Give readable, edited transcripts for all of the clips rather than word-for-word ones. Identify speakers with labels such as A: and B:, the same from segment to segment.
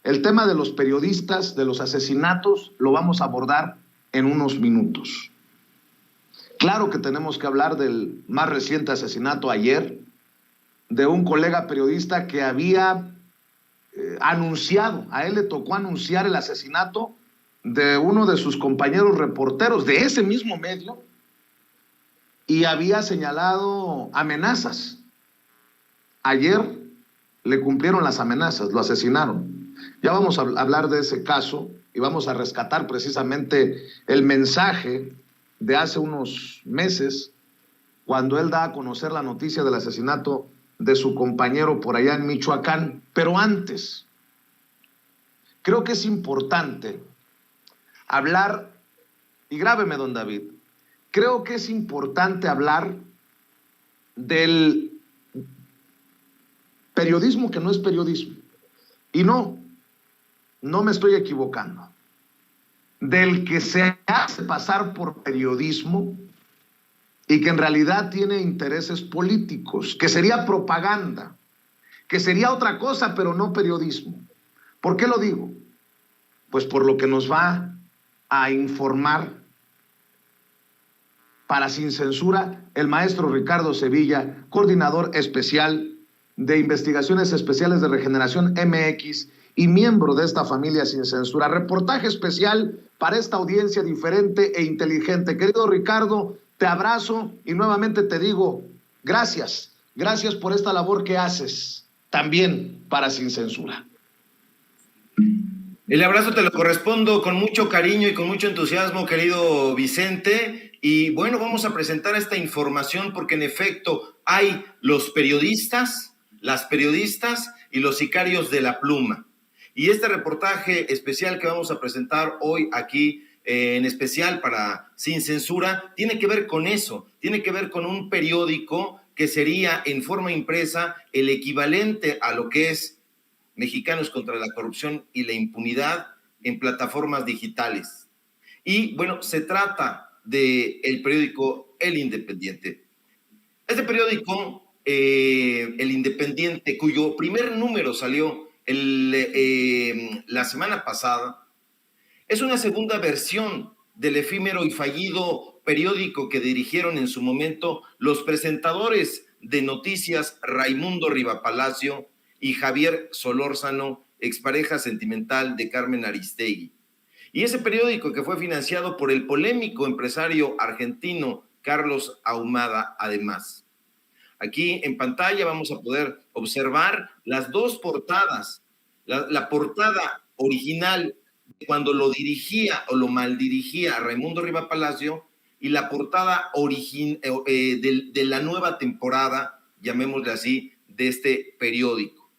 A: El tema de los periodistas, de los asesinatos, lo vamos a abordar en unos minutos. Claro que tenemos que hablar del más reciente asesinato ayer de un colega periodista que había anunciado, a él le tocó anunciar el asesinato de uno de sus compañeros reporteros de ese mismo medio y había señalado amenazas. Ayer le cumplieron las amenazas, lo asesinaron. Ya vamos a hablar de ese caso y vamos a rescatar precisamente el mensaje de hace unos meses cuando él da a conocer la noticia del asesinato de su compañero por allá en Michoacán. Pero antes, creo que es importante hablar, y grábeme, don David, creo que es importante hablar del periodismo que no es periodismo. Y no me estoy equivocando. Del que se hace pasar por periodismo y que en realidad tiene intereses políticos, que sería propaganda, que sería otra cosa, pero no periodismo. ¿Por qué lo digo? Pues por lo que nos va a informar para Sin Censura el maestro Ricardo Sevilla, coordinador especial de Investigaciones Especiales de Regeneración MX y miembro de esta familia Sin Censura. Reportaje especial para esta audiencia diferente e inteligente. Querido Ricardo, te abrazo y nuevamente te digo gracias. Gracias por esta labor que haces también para Sin Censura.
B: El abrazo te lo correspondo con mucho cariño y con mucho entusiasmo, querido Vicente. Y bueno, vamos a presentar esta información porque en efecto hay los periodistas, las periodistas y los sicarios de la pluma. Y este reportaje especial que vamos a presentar hoy aquí, en especial para Sin Censura, tiene que ver con eso, tiene que ver con un periódico que sería en forma impresa el equivalente a lo que es Mexicanos contra la Corrupción y la Impunidad en plataformas digitales. Y bueno, se trata del periódico El Independiente. Este periódico, El Independiente, cuyo primer número salió la semana pasada, es una segunda versión del efímero y fallido periódico que dirigieron en su momento los presentadores de noticias Raimundo Rivapalacio y Javier Solórzano, expareja sentimental de Carmen Aristegui. Y ese periódico que fue financiado por el polémico empresario argentino Carlos Ahumada, además. Aquí en pantalla vamos a poder observar las dos portadas. La portada original cuando lo dirigía o lo maldirigía Raimundo Rivapalacio y la portada de la nueva temporada, llamémosle así, de este periódico.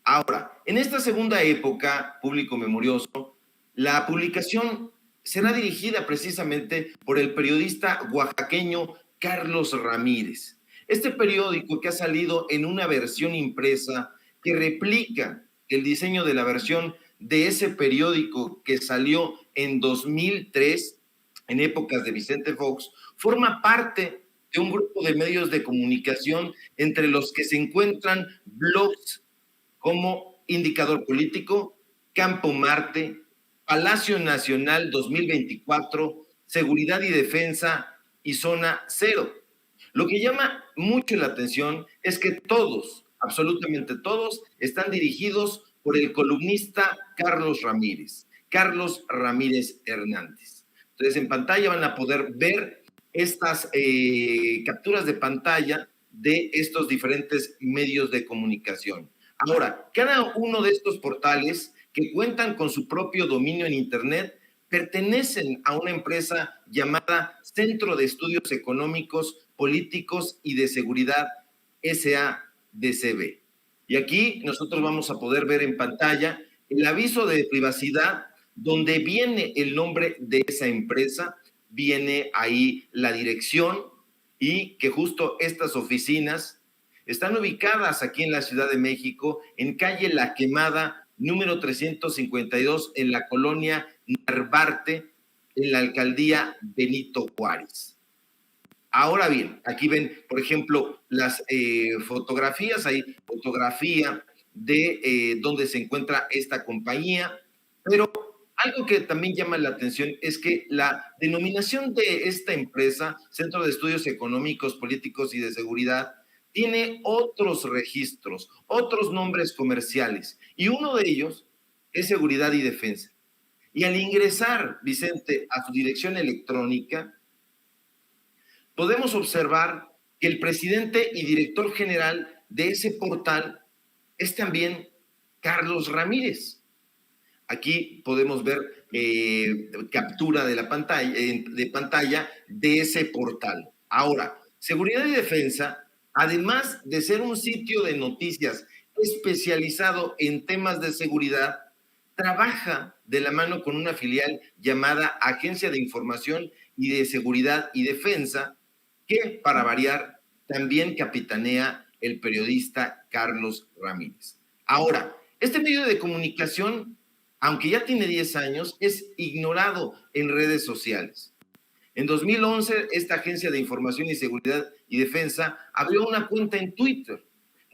B: Ahora, en esta segunda época, público memorioso, la publicación será dirigida precisamente por el periodista oaxaqueño Carlos Ramírez. Este periódico que ha salido en una versión impresa que replica el diseño de la versión de ese periódico que salió en 2003, en épocas de Vicente Fox, forma parte de un grupo de medios de comunicación entre los que se encuentran blogs como Indicador Político, Campo Marte, Palacio Nacional 2024, Seguridad y Defensa y Zona Cero. Lo que llama mucho la atención es que todos, absolutamente todos, están dirigidos por el columnista Carlos Ramírez Hernández. Entonces, en pantalla van a poder ver estas capturas de pantalla de estos diferentes medios de comunicación. Ahora, cada uno de estos portales que cuentan con su propio dominio en Internet pertenecen a una empresa llamada Centro de Estudios Económicos, Políticos y de Seguridad, SADCB. Y aquí nosotros vamos a poder ver en pantalla el aviso de privacidad donde viene el nombre de esa empresa, viene ahí la dirección y que justo estas oficinas están ubicadas aquí en la Ciudad de México, en calle La Quemada, número 352, en la colonia Narvarte, en la alcaldía Benito Juárez. Ahora bien, aquí ven, por ejemplo, las fotografías, hay fotografía de dónde se encuentra esta compañía, pero algo que también llama la atención es que la denominación de esta empresa, Centro de Estudios Económicos, Políticos y de Seguridad, tiene otros registros, otros nombres comerciales, y uno de ellos es Seguridad y Defensa. Y al ingresar, Vicente, a su dirección electrónica, podemos observar que el presidente y director general de ese portal es también Carlos Ramírez. Aquí podemos ver captura de la pantalla de ese portal. Ahora, Seguridad y Defensa, además de ser un sitio de noticias especializado en temas de seguridad, trabaja de la mano con una filial llamada Agencia de Información y de Seguridad y Defensa, que, para variar, también capitanea el periodista Carlos Ramírez. Ahora, este medio de comunicación, aunque ya tiene 10 años, es ignorado en redes sociales. En 2011, esta Agencia de Información y Seguridad y Defensa abrió una cuenta en Twitter.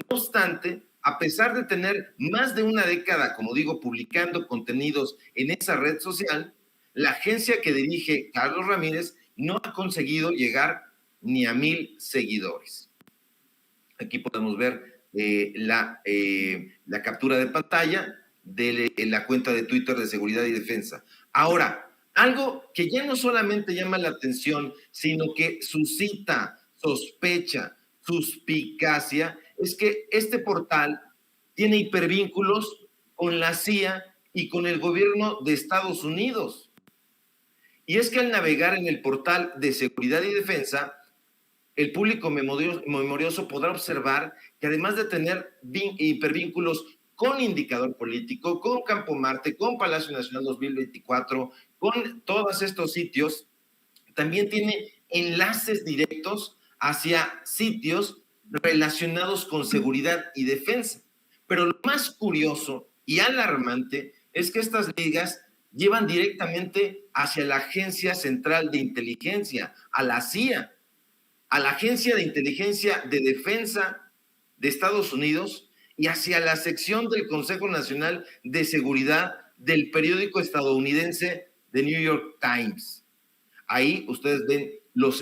B: No obstante, a pesar de tener más de una década, como digo, publicando contenidos en esa red social, la agencia que dirige Carlos Ramírez no ha conseguido llegar ni a 1,000 seguidores. Aquí podemos ver la captura de pantalla de la cuenta de Twitter de Seguridad y Defensa. Ahora, algo que ya no solamente llama la atención, sino que suscita sospecha, suspicacia, es que este portal tiene hipervínculos con la CIA y con el gobierno de Estados Unidos. Y es que al navegar en el portal de Seguridad y Defensa, el público memorioso podrá observar que además de tener hipervínculos con Indicador Político, con Campo Marte, con Palacio Nacional 2024, con todos estos sitios, también tiene enlaces directos hacia sitios relacionados con seguridad y defensa. Pero lo más curioso y alarmante es que estas ligas llevan directamente hacia la Agencia Central de Inteligencia, a la CIA, a la Agencia de Inteligencia de Defensa de Estados Unidos y hacia la sección del Consejo Nacional de Seguridad del periódico estadounidense The New York Times. Ahí ustedes ven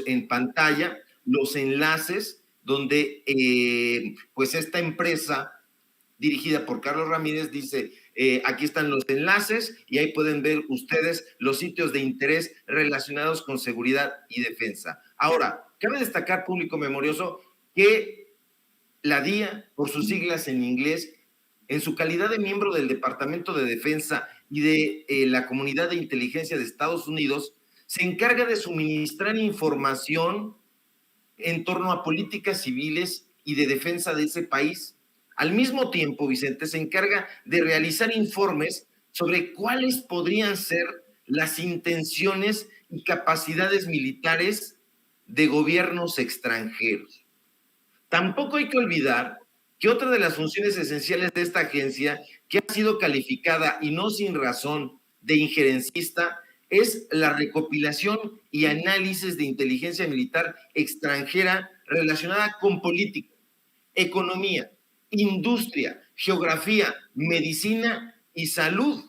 B: en pantalla los enlaces donde pues esta empresa dirigida por Carlos Ramírez dice, aquí están los enlaces y ahí pueden ver ustedes los sitios de interés relacionados con seguridad y defensa. Ahora, cabe destacar, público memorioso, que la DIA, por sus siglas en inglés, en su calidad de miembro del Departamento de Defensa y de la Comunidad de Inteligencia de Estados Unidos, se encarga de suministrar información en torno a políticas civiles y de defensa de ese país. Al mismo tiempo, Vicente, se encarga de realizar informes sobre cuáles podrían ser las intenciones y capacidades militares de gobiernos extranjeros. Tampoco hay que olvidar que otra de las funciones esenciales de esta agencia, que ha sido calificada y no sin razón de injerencista, es la recopilación y análisis de inteligencia militar extranjera relacionada con política, economía, industria, geografía, medicina y salud.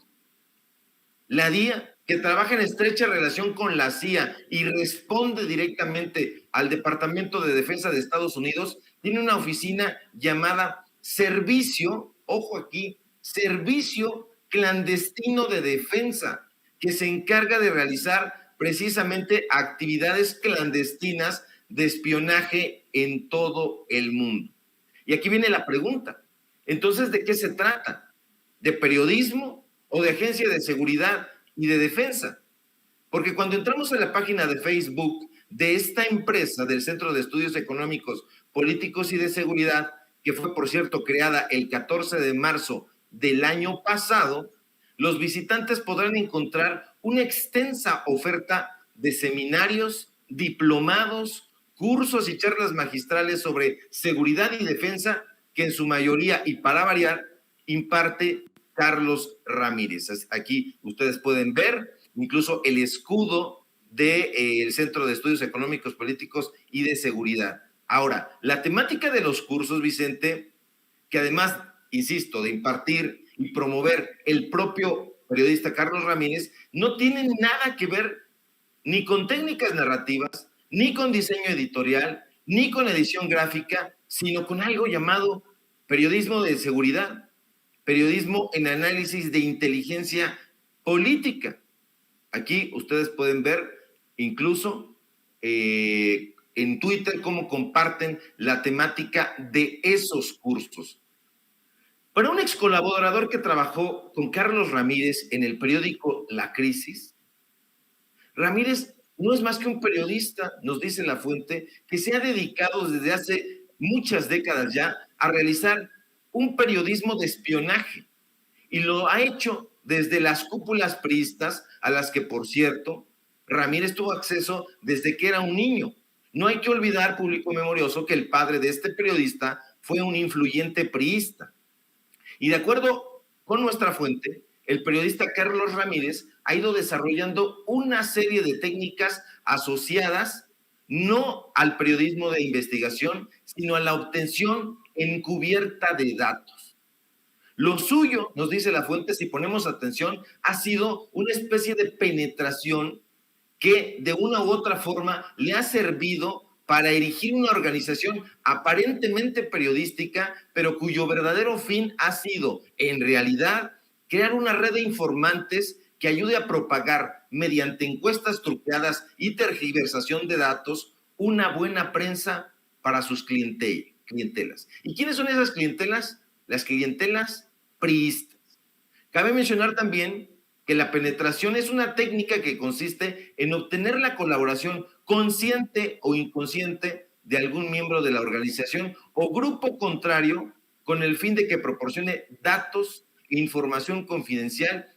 B: La DIA, que trabaja en estrecha relación con la CIA y responde directamente al Departamento de Defensa de Estados Unidos, tiene una oficina llamada Servicio, ojo aquí, Servicio Clandestino de Defensa, que se encarga de realizar precisamente actividades clandestinas de espionaje en todo el mundo. Y aquí viene la pregunta. Entonces, ¿de qué se trata? ¿De periodismo o de agencia de seguridad y de defensa? Porque cuando entramos en la página de Facebook de esta empresa del Centro de Estudios Económicos, Políticos y de Seguridad, que fue, por cierto, creada el 14 de marzo del año pasado, los visitantes podrán encontrar una extensa oferta de seminarios, diplomados, cursos y charlas magistrales sobre seguridad y defensa que en su mayoría, y para variar, imparte Carlos Ramírez. Aquí ustedes pueden ver incluso el escudo del Centro de Estudios Económicos, Políticos y de Seguridad. Ahora, la temática de los cursos, Vicente, que además insisto, de impartir y promover el propio periodista Carlos Ramírez, no tienen nada que ver ni con técnicas narrativas, ni con diseño editorial, ni con edición gráfica, sino con algo llamado periodismo de seguridad, periodismo en análisis de inteligencia política. Aquí ustedes pueden ver incluso en Twitter cómo comparten la temática de esos cursos. Para un ex colaborador que trabajó con Carlos Ramírez en el periódico La Crisis, Ramírez no es más que un periodista, nos dice la fuente, que se ha dedicado desde hace muchas décadas ya a realizar un periodismo de espionaje y lo ha hecho desde las cúpulas priistas, a las que, por cierto, Ramírez tuvo acceso desde que era un niño. No hay que olvidar, público memorioso, que el padre de este periodista fue un influyente priista. Y de acuerdo con nuestra fuente, el periodista Carlos Ramírez ha ido desarrollando una serie de técnicas asociadas no al periodismo de investigación, sino a la obtención encubierta de datos. Lo suyo, nos dice la fuente, si ponemos atención, ha sido una especie de penetración que de una u otra forma le ha servido para erigir una organización aparentemente periodística, pero cuyo verdadero fin ha sido, en realidad, crear una red de informantes que ayude a propagar, mediante encuestas truqueadas y tergiversación de datos, una buena prensa para sus clientelas. ¿Y quiénes son esas clientelas? Las clientelas priistas. Cabe mencionar también que la penetración es una técnica que consiste en obtener la colaboración consciente o inconsciente de algún miembro de la organización o grupo contrario con el fin de que proporcione datos e información confidencial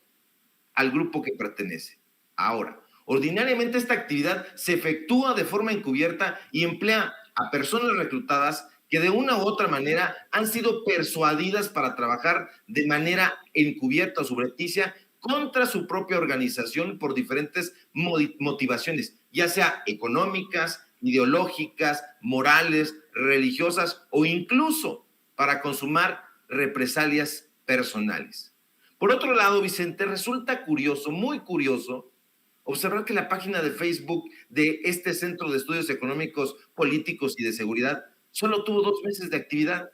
B: al grupo que pertenece. Ahora, ordinariamente esta actividad se efectúa de forma encubierta y emplea a personas reclutadas que de una u otra manera han sido persuadidas para trabajar de manera encubierta o subrepticia contra su propia organización por diferentes motivaciones, ya sea económicas, ideológicas, morales, religiosas o incluso para consumar represalias personales. Por otro lado, Vicente, resulta curioso, muy curioso, observar que la página de Facebook de este Centro de Estudios Económicos, Políticos y de Seguridad solo tuvo 2 meses de actividad,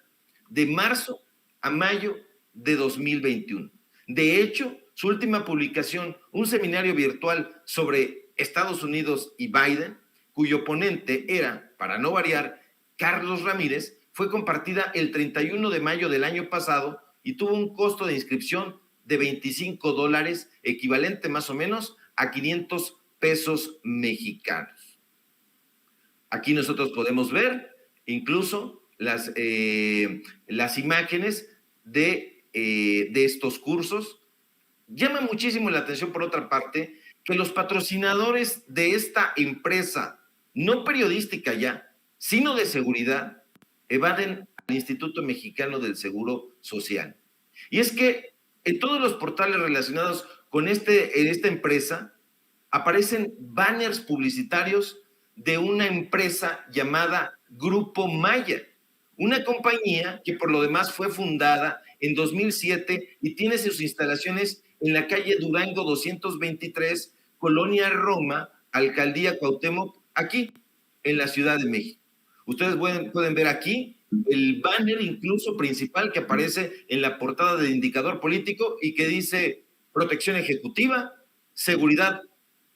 B: de marzo a mayo de 2021. De hecho, su última publicación, un seminario virtual sobre Estados Unidos y Biden, cuyo ponente era, para no variar, Carlos Ramírez, fue compartida el 31 de mayo del año pasado y tuvo un costo de inscripción de $25, equivalente más o menos a 500 pesos mexicanos. Aquí nosotros podemos ver incluso las imágenes de estos cursos. Llama muchísimo la atención, por otra parte, que los patrocinadores de esta empresa, no periodística ya, sino de seguridad, evaden al Instituto Mexicano del Seguro Social. Y es que en todos los portales relacionados con esta empresa aparecen banners publicitarios de una empresa llamada Grupo Maya, una compañía que por lo demás fue fundada en 2007 y tiene sus instalaciones en la calle Durango 223, Colonia Roma, Alcaldía Cuauhtémoc, aquí en la Ciudad de México. Ustedes pueden ver aquí el banner incluso principal que aparece en la portada del indicador político y que dice protección ejecutiva, seguridad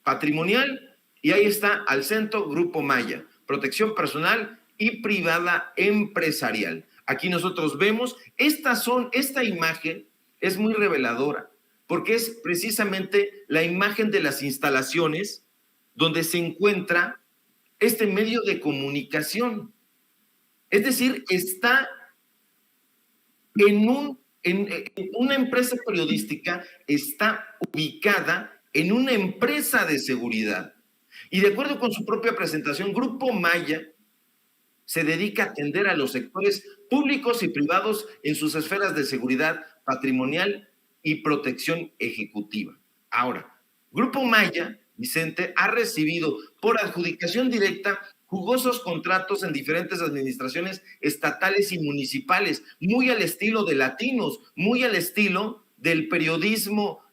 B: patrimonial, y ahí está al centro Grupo Maya, protección personal y privada empresarial. Aquí nosotros vemos, esta imagen es muy reveladora, porque es precisamente la imagen de las instalaciones donde se encuentra este medio de comunicación. Es decir, está en una empresa periodística, está ubicada en una empresa de seguridad. Y de acuerdo con su propia presentación, Grupo Maya se dedica a atender a los sectores públicos y privados en sus esferas de seguridad patrimonial y protección ejecutiva. Ahora, Grupo Maya, Vicente, ha recibido por adjudicación directa jugosos contratos en diferentes administraciones estatales y municipales, muy al estilo de Latinos, muy al estilo del periodismo,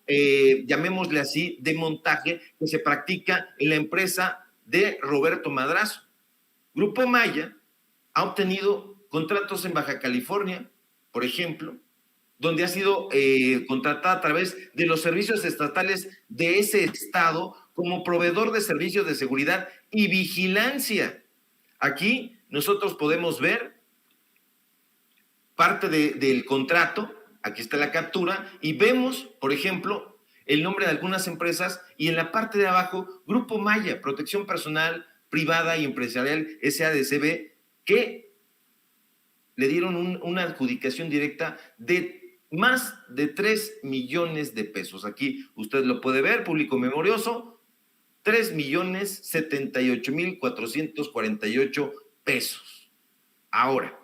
B: llamémosle así, de montaje que se practica en la empresa de Roberto Madrazo. Grupo Maya ha obtenido contratos en Baja California, por ejemplo, donde ha sido contratada a través de los servicios estatales de ese estado como proveedor de servicios de seguridad y vigilancia. Aquí nosotros podemos ver parte del contrato, aquí está la captura, y vemos, por ejemplo, el nombre de algunas empresas, y en la parte de abajo, Grupo Maya, Protección Personal, Privada y Empresarial, SADCB, que le dieron una adjudicación directa de más de 3 millones de pesos. Aquí usted lo puede ver, público memorioso, 3,078,448 pesos. Ahora,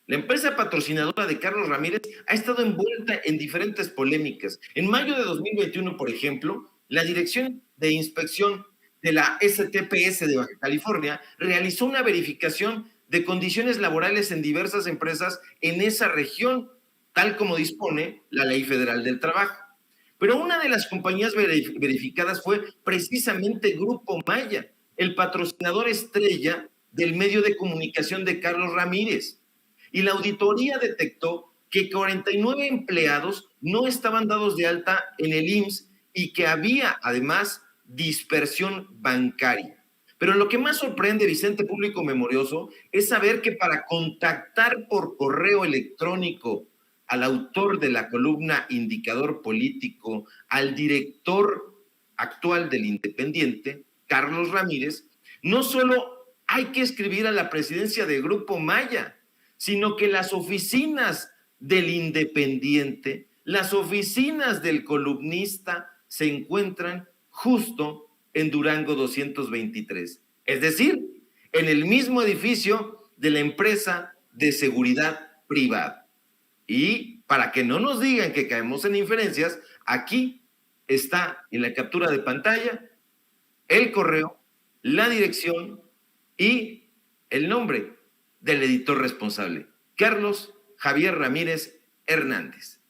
B: la empresa patrocinadora de Carlos Ramírez ha estado envuelta en diferentes polémicas. En mayo de 2021, por ejemplo, la Dirección de Inspección de la STPS de Baja California realizó una verificación de condiciones laborales en diversas empresas en esa región, tal como dispone la Ley Federal del Trabajo. Pero una de las compañías verificadas fue precisamente Grupo Maya, el patrocinador estrella del medio de comunicación de Carlos Ramírez. Y la auditoría detectó que 49 empleados no estaban dados de alta en el IMSS y que había además dispersión bancaria. Pero lo que más sorprende, Vicente, público memorioso, es saber que para contactar por correo electrónico al autor de la columna Indicador Político, al director actual del Independiente, Carlos Ramírez, no solo hay que escribir a la presidencia de Grupo Maya, sino que las oficinas del Independiente, las oficinas del columnista se encuentran justo en Durango 223, es decir, en el mismo edificio de la empresa de seguridad privada. Y para que no nos digan que caemos en inferencias, aquí está en la captura de pantalla el correo, la dirección y el nombre del editor responsable, Carlos Javier Ramírez Hernández.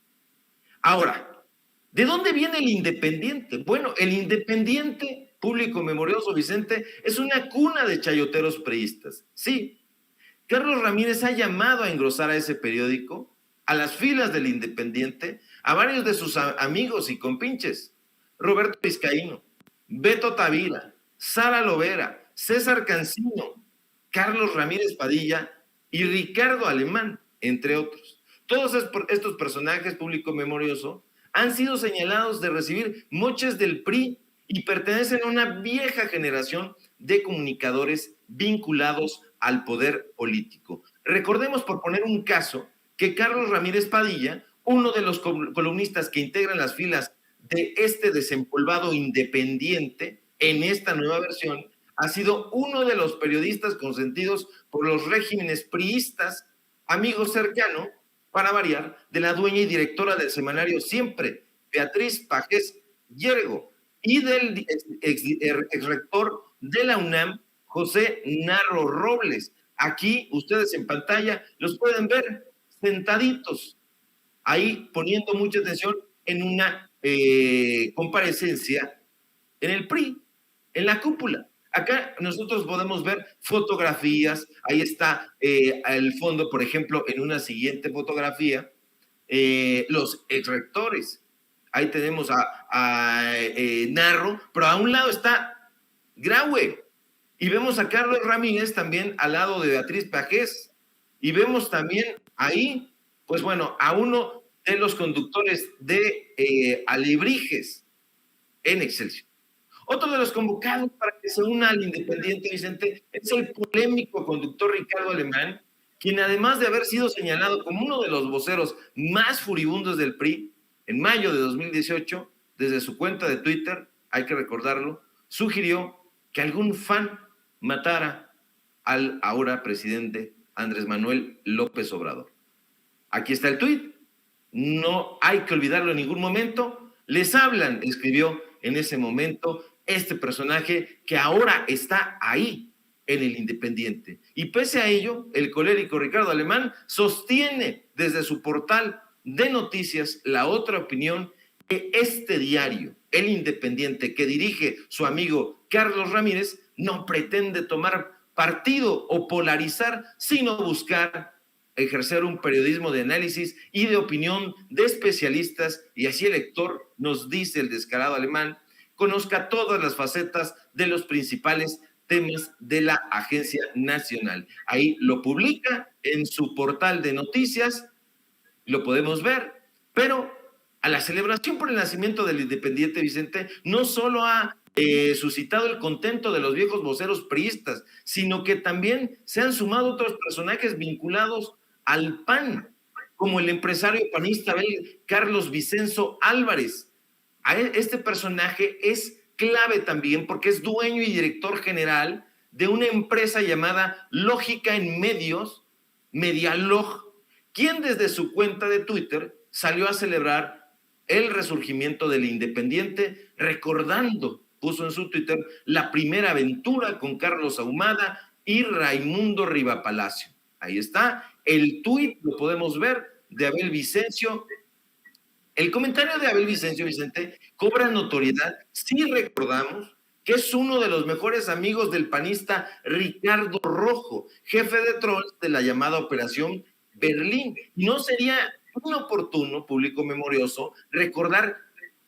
B: Ahora, ¿de dónde viene el Independiente? Bueno, el Independiente, público memorioso, Vicente, es una cuna de chayoteros priistas. Sí, Carlos Ramírez ha llamado a engrosar a ese periódico, a las filas del Independiente, a varios de sus amigos y compinches. Roberto Vizcaíno, Beto Tavira, Sara Lovera, César Cancino, Carlos Ramírez Padilla y Ricardo Alemán, entre otros. Todos estos personajes, público memorioso, han sido señalados de recibir moches del PRI y pertenecen a una vieja generación de comunicadores vinculados al poder político. Recordemos, por poner un caso, que Carlos Ramírez Padilla, uno de los columnistas que integran las filas de este desempolvado Independiente en esta nueva versión, ha sido uno de los periodistas consentidos por los regímenes priistas, amigo cercano, para variar, de la dueña y directora del semanario Siempre, Beatriz Pajés Yergo, y del exrector de la UNAM, José Narro Robles. Aquí ustedes en pantalla los pueden ver sentaditos, ahí poniendo mucha atención en una comparecencia en el PRI, en la cúpula. Acá nosotros podemos ver fotografías, ahí está el fondo, por ejemplo, en una siguiente fotografía, los exrectores. Ahí tenemos a Narro, pero a un lado está Graue. Y vemos a Carlos Ramírez también al lado de Beatriz Pajés. Y vemos también ahí, pues bueno, a uno de los conductores de Alebrijes en Excelsior. Otro de los convocados para que se una al Independiente, Vicente, es el polémico conductor Ricardo Alemán, quien además de haber sido señalado como uno de los voceros más furibundos del PRI, en mayo de 2018, desde su cuenta de Twitter, hay que recordarlo, sugirió que algún fan matara al ahora presidente Andrés Manuel López Obrador. Aquí está el tuit, no hay que olvidarlo en ningún momento. Les hablan, escribió en ese momento este personaje que ahora está ahí en el Independiente. Y pese a ello, el colérico Ricardo Alemán sostiene desde su portal de noticias La Otra Opinión que este diario, El Independiente, que dirige su amigo Carlos Ramírez, no pretende tomar partido o polarizar, sino buscar ejercer un periodismo de análisis y de opinión de especialistas, y así el lector, nos dice el descarado Alemán, conozca todas las facetas de los principales temas de la Agencia Nacional. Ahí lo publica en su portal de noticias, lo podemos ver, pero a la celebración por el nacimiento del Independiente, Vicente, no solo ha suscitado el contento de los viejos voceros priistas, sino que también se han sumado otros personajes vinculados al PAN, como el empresario panista Carlos Vicenzo Álvarez. Este personaje es clave también porque es dueño y director general de una empresa llamada Lógica en Medios, Medialog, quien desde su cuenta de Twitter salió a celebrar el resurgimiento del Independiente, recordando, puso en su Twitter, la primera aventura con Carlos Ahumada y Raimundo Rivapalacio. Ahí está, el tuit lo podemos ver de Abel Vicencio. El comentario de Abel Vicencio, Vicente, cobra notoriedad si recordamos que es uno de los mejores amigos del panista Ricardo Rojo, jefe de trolls de la llamada Operación Berlín. No sería inoportuno, público memorioso, recordar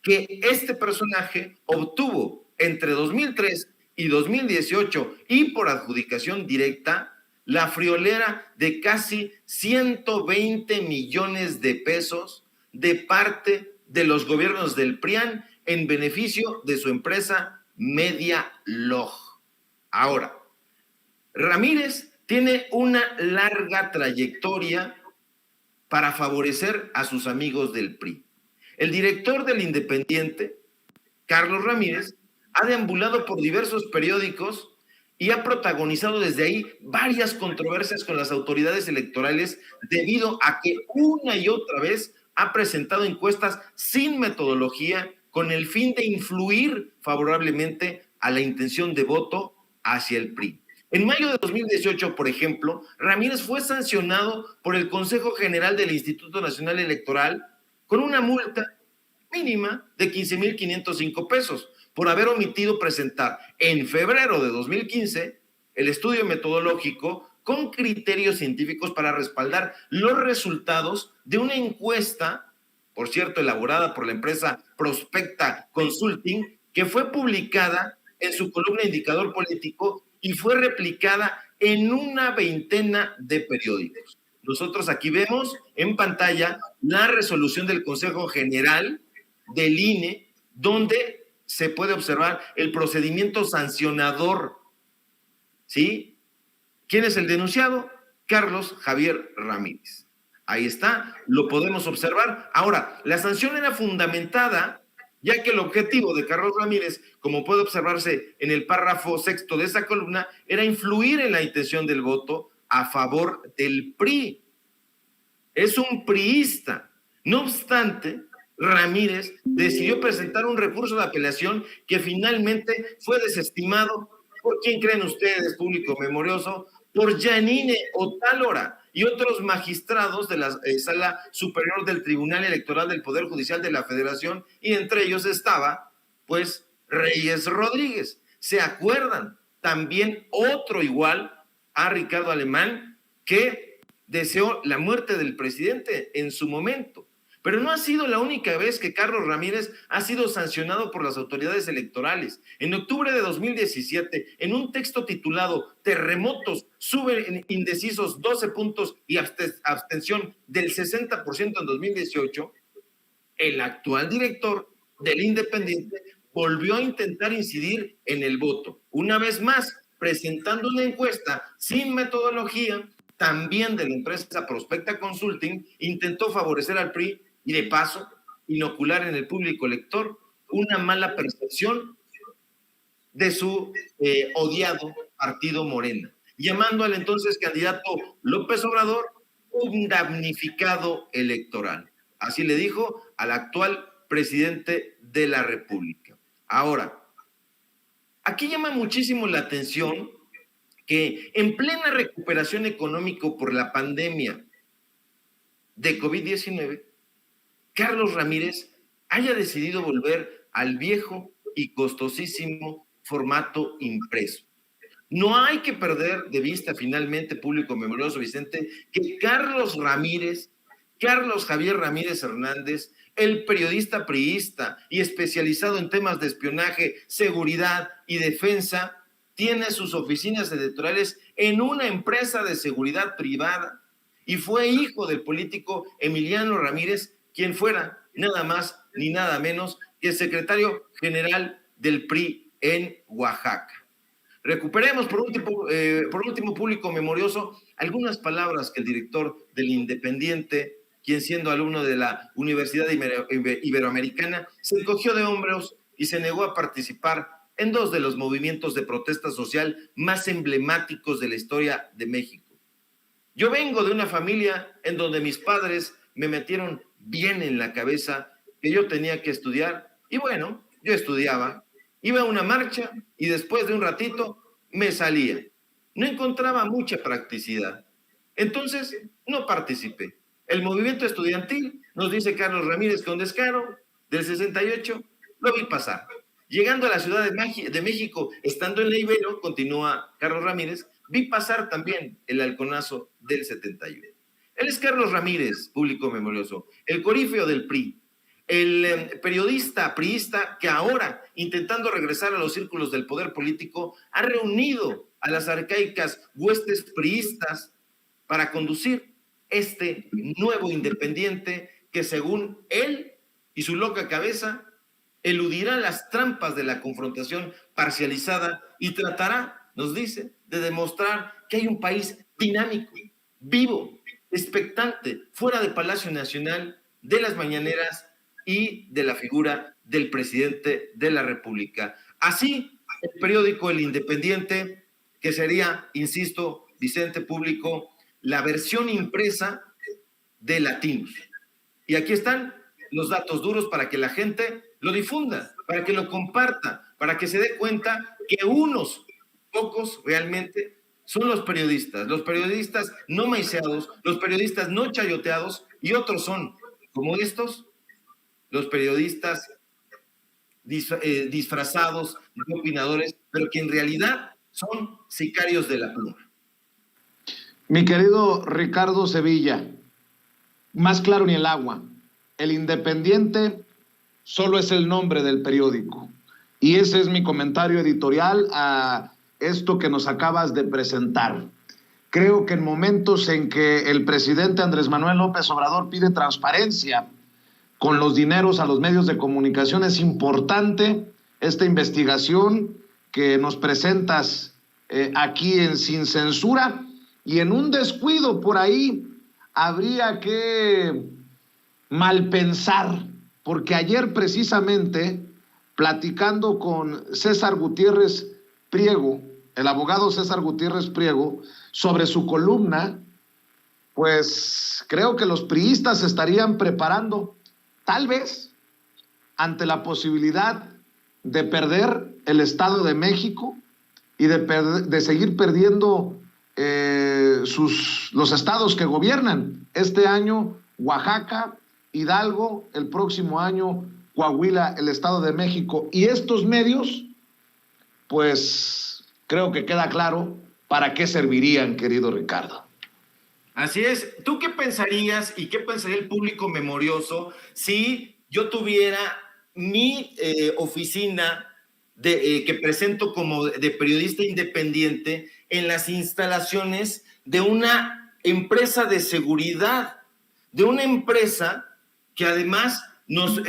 B: que este personaje obtuvo entre 2003 y 2018 y por adjudicación directa la friolera de casi 120 millones de pesos de parte de los gobiernos del PRIAN en beneficio de su empresa Medialog. Ahora, Ramírez tiene una larga trayectoria para favorecer a sus amigos del PRI. El director del Independiente, Carlos Ramírez, ha deambulado por diversos periódicos y ha protagonizado desde ahí varias controversias con las autoridades electorales debido a que una y otra vez ha presentado encuestas sin metodología con el fin de influir favorablemente a la intención de voto hacia el PRI. En mayo de 2018, por ejemplo, Ramírez fue sancionado por el Consejo General del Instituto Nacional Electoral con una multa mínima de 15,505 pesos por haber omitido presentar en febrero de 2015 el estudio metodológico con criterios científicos para respaldar los resultados de una encuesta, por cierto, elaborada por la empresa Prospecta Consulting, que fue publicada en su columna Indicador Político y fue replicada en una veintena de periódicos. Nosotros aquí vemos en pantalla la resolución del Consejo General del INE, donde se puede observar el procedimiento sancionador. ¿Sí? ¿Quién es el denunciado? Carlos Javier Ramírez. Ahí está, lo podemos observar. Ahora, la sanción era fundamentada, ya que el objetivo de Carlos Ramírez, como puede observarse en el párrafo sexto de esa columna, era influir en la intención del voto a favor del PRI. Es un priista. No obstante, Ramírez decidió presentar un recurso de apelación que finalmente fue desestimado. ¿Por quién creen ustedes, público memorioso? Por Yanine Otálora y otros magistrados de la Sala Superior del Tribunal Electoral del Poder Judicial de la Federación, y entre ellos estaba, pues, Reyes Rodríguez. ¿Se acuerdan? También otro igual a Ricardo Alemán, que deseó la muerte del presidente en su momento. Pero no ha sido la única vez que Carlos Ramírez ha sido sancionado por las autoridades electorales. En octubre de 2017, en un texto titulado Terremotos, suben indecisos 12 puntos y abstención del 60% en 2018, el actual director del Independiente volvió a intentar incidir en el voto. Una vez más, presentando una encuesta sin metodología, también de la empresa Prospecta Consulting, intentó favorecer al PRI y de paso inocular en el público elector una mala percepción de su odiado partido Morena, llamando al entonces candidato López Obrador un damnificado electoral. Así le dijo al actual presidente de la República. Ahora, aquí llama muchísimo la atención que en plena recuperación económica por la pandemia de COVID-19, Carlos Ramírez haya decidido volver al viejo y costosísimo formato impreso. No hay que perder de vista finalmente, público memorioso, Vicente, que Carlos Javier Ramírez Hernández, el periodista priista y especializado en temas de espionaje, seguridad y defensa, tiene sus oficinas editoriales en una empresa de seguridad privada y fue hijo del político Emiliano Ramírez, quien fuera nada más ni nada menos que el secretario general del PRI en Oaxaca. Recuperemos por último, público memorioso, algunas palabras que el director del Independiente, quien siendo alumno de la Universidad Iberoamericana, se encogió de hombros y se negó a participar en dos de los movimientos de protesta social más emblemáticos de la historia de México. Yo vengo de una familia en donde mis padres me metieron bien en la cabeza que yo tenía que estudiar, y bueno, yo estudiaba, iba a una marcha y después de un ratito me salía. No encontraba mucha practicidad. Entonces, no participé. El movimiento estudiantil, nos dice Carlos Ramírez con descaro, del 68, lo vi pasar. Llegando a la Ciudad de México, estando en la Ibero, continúa Carlos Ramírez, vi pasar también el halconazo del 71. Él es Carlos Ramírez, público memorioso, el corífeo del PRI, el periodista priista que ahora, intentando regresar a los círculos del poder político, ha reunido a las arcaicas huestes priistas para conducir este nuevo Independiente que, según él y su loca cabeza, eludirá las trampas de la confrontación parcializada y tratará, nos dice, de demostrar que hay un país dinámico, vivo, expectante, fuera de Palacio Nacional, de las mañaneras y de la figura del presidente de la República. Así, el periódico El Independiente, que sería, insisto, Vicente, público, la versión impresa de Latinos. Y aquí están los datos duros para que la gente lo difunda, para que lo comparta, para que se dé cuenta que unos pocos realmente son los periodistas no maiceados, los periodistas no chayoteados, y otros son, como estos, los periodistas disfrazados de opinadores, pero que en realidad son sicarios de la pluma.
A: Mi querido Ricardo Sevilla, más claro ni el agua. El Independiente solo es el nombre del periódico. Y ese es mi comentario editorial a esto que nos acabas de presentar. Creo que en momentos en que el presidente Andrés Manuel López Obrador pide transparencia con los dineros a los medios de comunicación, es importante esta investigación que nos presentas aquí en Sin Censura, y en un descuido por ahí habría que malpensar, porque ayer precisamente, platicando con César Gutiérrez Priego, el abogado César Gutiérrez Priego, sobre su columna, pues creo que los priistas se estarían preparando, tal vez, ante la posibilidad de perder el Estado de México y de seguir perdiendo los estados que gobiernan. Este año, Oaxaca, Hidalgo, el próximo año, Coahuila, el Estado de México. Y estos medios, pues creo que queda claro para qué servirían, querido Ricardo.
B: Así es. ¿Tú qué pensarías y qué pensaría el público memorioso si yo tuviera mi oficina que presento como de periodista independiente en las instalaciones de una empresa de seguridad, de una empresa que además nos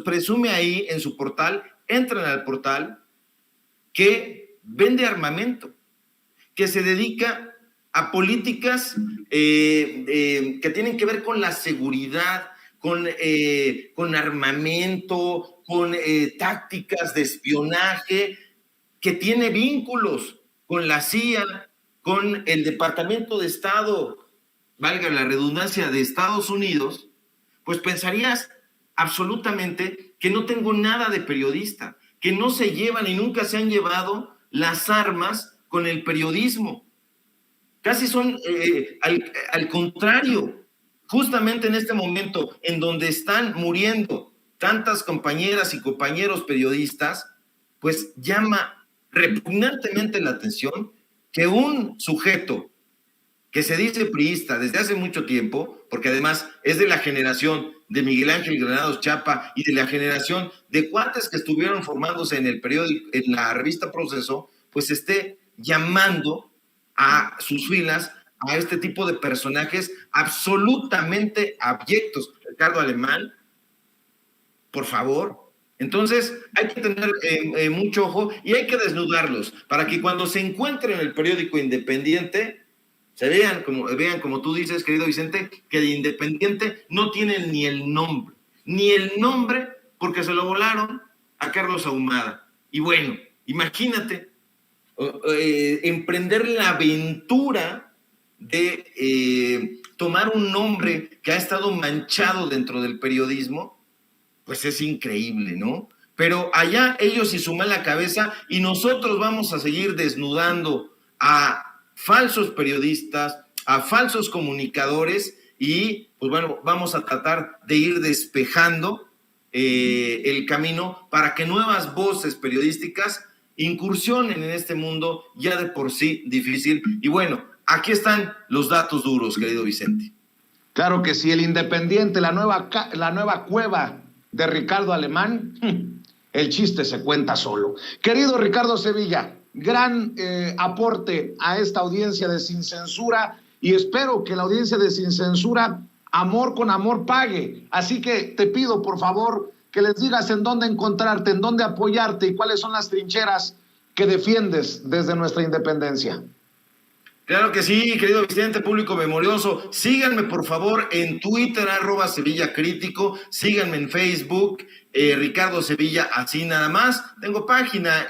B: presume ahí en su portal, entran al portal, que vende armamento, que se dedica a políticas que tienen que ver con la seguridad, con armamento, con tácticas de espionaje, que tiene vínculos con la CIA, con el Departamento de Estado, valga la redundancia, de Estados Unidos, pues pensarías absolutamente que no tengo nada de periodista, que no se llevan y nunca se han llevado las armas con el periodismo, casi son al contrario. Justamente en este momento en donde están muriendo tantas compañeras y compañeros periodistas, pues llama repugnantemente la atención que un sujeto que se dice priista desde hace mucho tiempo, porque además es de la generación de Miguel Ángel Granados Chapa y de la generación de cuates que estuvieron formándose en el periódico, en la revista Proceso, pues esté llamando a sus filas a este tipo de personajes absolutamente abyectos. Ricardo Alemán, por favor. Entonces hay que tener mucho ojo y hay que desnudarlos para que cuando se encuentren en el periódico independiente se vean como tú dices, querido Vicente, que de independiente no tienen ni el nombre porque se lo volaron a Carlos Ahumada. Y bueno, imagínate emprender la aventura de tomar un nombre que ha estado manchado dentro del periodismo, pues es increíble, ¿no? Pero allá ellos y su mala cabeza, y nosotros vamos a seguir desnudando a falsos periodistas, a falsos comunicadores, y pues bueno, vamos a tratar de ir despejando el camino para que nuevas voces periodísticas incursionen en este mundo ya de por sí difícil. Y bueno, aquí están los datos duros, querido Vicente.
A: Claro que sí, el Independiente, la nueva cueva de Ricardo Alemán, el chiste se cuenta solo. Querido Ricardo Sevilla, gran aporte a esta audiencia de Sin Censura, y espero que la audiencia de Sin Censura, amor con amor pague. Así que te pido, por favor, que les digas en dónde encontrarte, en dónde apoyarte y cuáles son las trincheras que defiendes desde nuestra independencia.
B: Claro que sí, querido Vicente, público memorioso. Síganme, por favor, en Twitter, @SevillaCrítico. Síganme en Facebook, Ricardo Sevilla, así nada más. Tengo página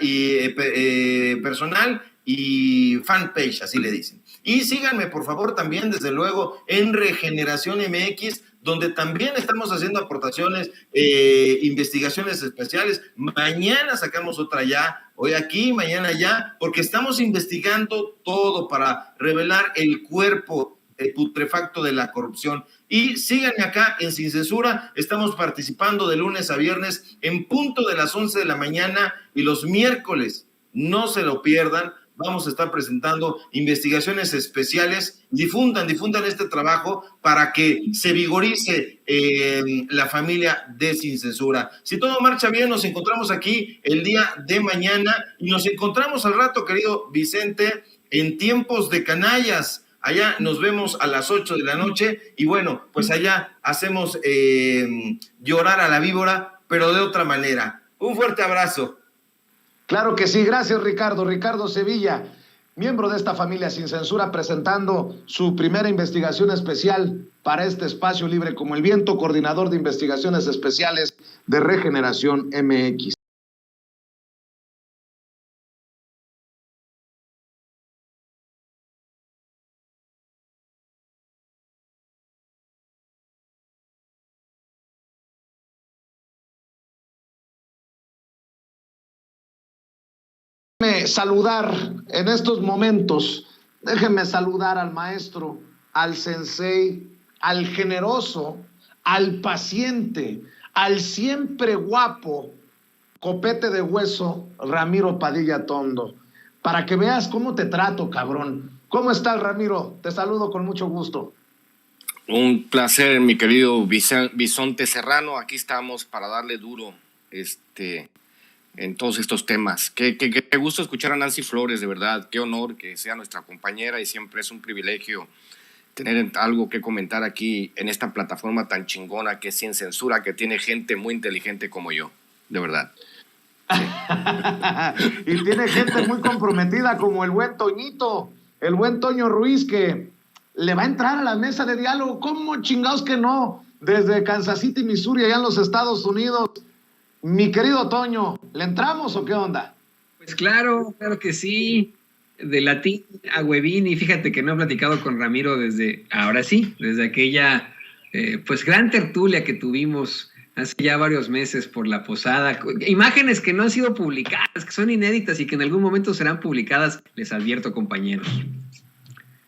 B: personal y fanpage, así le dicen. Y síganme, por favor, también, desde luego, en Regeneración MX, donde también estamos haciendo aportaciones, investigaciones especiales. Mañana sacamos otra ya, hoy aquí, mañana ya, porque estamos investigando todo para revelar el cuerpo putrefacto de la corrupción. Y síganme acá en Sin Censura, estamos participando de lunes a viernes en punto de las 11 de la mañana, y los miércoles, no se lo pierdan, vamos a estar presentando investigaciones especiales. Difundan este trabajo para que se vigorice la familia de Sin Censura. Si todo marcha bien, nos encontramos aquí el día de mañana y nos encontramos al rato, querido Vicente, en Tiempos de Canallas. Allá nos vemos a las 8 de la noche y bueno, pues allá hacemos llorar a la víbora, pero de otra manera. Un fuerte abrazo.
A: Claro que sí, gracias Ricardo. Ricardo Sevilla, miembro de esta familia Sin Censura, presentando su primera investigación especial para este espacio libre como el viento, coordinador de investigaciones especiales de Regeneración MX. Saludar en estos momentos, déjenme saludar al maestro, al sensei, al generoso, al paciente, al siempre guapo, copete de hueso, Ramiro Padilla Tondo, para que veas cómo te trato, cabrón. ¿Cómo estás, Ramiro? Te saludo con mucho gusto.
C: Un placer, mi querido Bisonte Serrano. Aquí estamos para darle duro en todos estos temas. Qué gusto escuchar a Nancy Flores, de verdad. Qué honor que sea nuestra compañera y siempre es un privilegio tener algo que comentar aquí en esta plataforma tan chingona que es Sin Censura, que tiene gente muy inteligente como yo, de verdad.
A: Sí. Y tiene gente muy comprometida como el buen Toñito, el buen Toño Ruiz, que le va a entrar a la mesa de diálogo. ¿Cómo chingados que no? Desde Kansas City, Missouri, allá en los Estados Unidos. Mi querido Toño, ¿le entramos o qué onda?
D: Pues claro que sí, de latín a huevín, y fíjate que no he platicado con Ramiro desde aquella pues gran tertulia que tuvimos hace ya varios meses por la posada, imágenes que no han sido publicadas, que son inéditas y que en algún momento serán publicadas, les advierto, compañeros.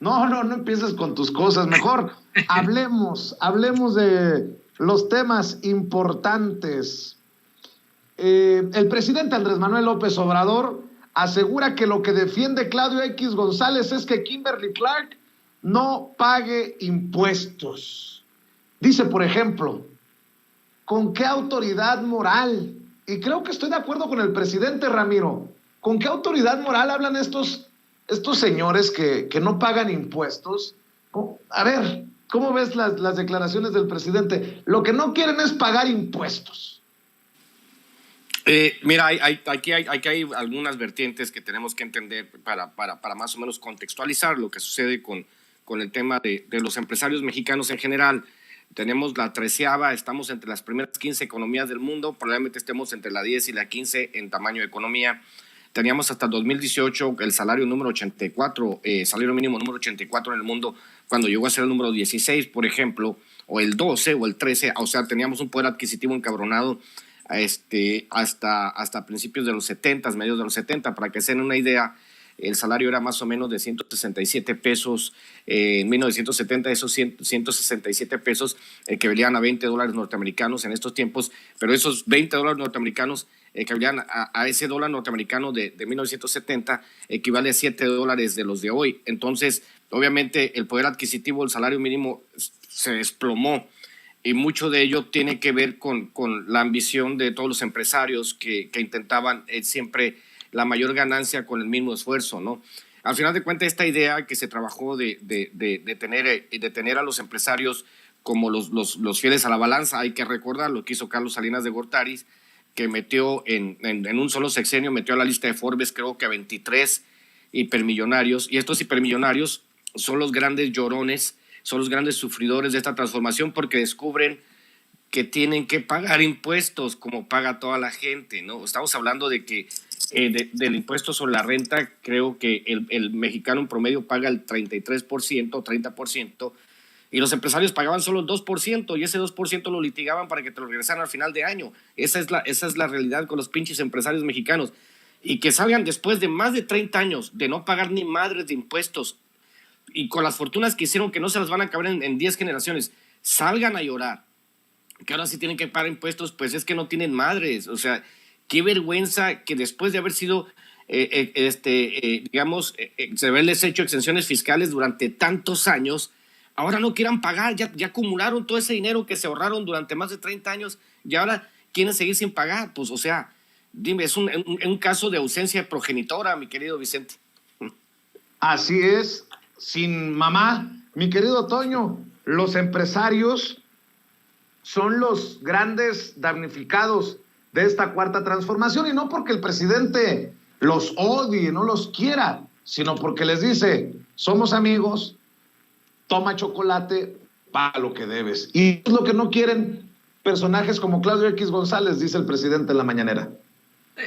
A: No empieces con tus cosas. Mejor hablemos de los temas importantes. El presidente Andrés Manuel López Obrador asegura que lo que defiende Claudio X González es que Kimberly Clark no pague impuestos. Dice, por ejemplo, ¿con qué autoridad moral? Y creo que estoy de acuerdo con el presidente, Ramiro. ¿Con qué autoridad moral hablan estos señores que no pagan impuestos? A ver, ¿cómo ves las declaraciones del presidente? Lo que no quieren es pagar impuestos.
C: Mira, aquí hay algunas vertientes que tenemos que entender para más o menos contextualizar lo que sucede con el tema de los empresarios mexicanos en general. Tenemos la 13ª, estamos entre las primeras 15 economías del mundo, probablemente estemos entre la 10 y la 15 en tamaño de economía. Teníamos hasta 2018 el salario número 84, salario mínimo número 84 en el mundo, cuando llegó a ser el número 16, por ejemplo, o el 12 o el 13, o sea, teníamos un poder adquisitivo encabronado hasta principios de los 70, medios de los 70, para que se den una idea. El salario era más o menos de 167 pesos en 1970, esos 167 pesos equivalían a $20 norteamericanos en estos tiempos, pero esos $20 norteamericanos equivalían a ese dólar norteamericano de 1970, equivale a $7 de los de hoy. Entonces, obviamente, el poder adquisitivo, el salario mínimo se desplomó, y mucho de ello tiene que ver con la ambición de todos los empresarios que intentaban siempre la mayor ganancia con el mismo esfuerzo, ¿no? Al final de cuentas, esta idea que se trabajó de tener a los empresarios como los fieles a la balanza, hay que recordar lo que hizo Carlos Salinas de Gortari, que metió en un solo sexenio, metió a la lista de Forbes creo que a 23 hipermillonarios, y estos hipermillonarios son los grandes llorones, son los grandes sufridores de esta transformación, porque descubren que tienen que pagar impuestos como paga toda la gente, ¿no? Estamos hablando de que del impuesto sobre la renta, creo que el mexicano en promedio paga el 33%, 30%, y los empresarios pagaban solo el 2%, y ese 2% lo litigaban para que te lo regresaran al final de año. Esa es la realidad con los pinches empresarios mexicanos. Y que salgan después de más de 30 años de no pagar ni madres de impuestos, y con las fortunas que hicieron, que no se las van a acabar en 10 generaciones, salgan a llorar que ahora sí tienen que pagar impuestos, pues es que no tienen madres. O sea, qué vergüenza que después de haber sido, se haberles hecho exenciones fiscales durante tantos años, ahora no quieran pagar, ya acumularon todo ese dinero que se ahorraron durante más de 30 años y ahora quieren seguir sin pagar. Pues, o sea, dime, es un caso de ausencia progenitora, mi querido Vicente.
A: Así es, sin mamá. Mi querido Toño, los empresarios son los grandes damnificados de esta cuarta transformación, y no porque el presidente los odie, no los quiera, sino porque les dice, somos amigos, toma chocolate, paga lo que debes. Y es lo que no quieren personajes como Claudio X González, dice el presidente en la mañanera.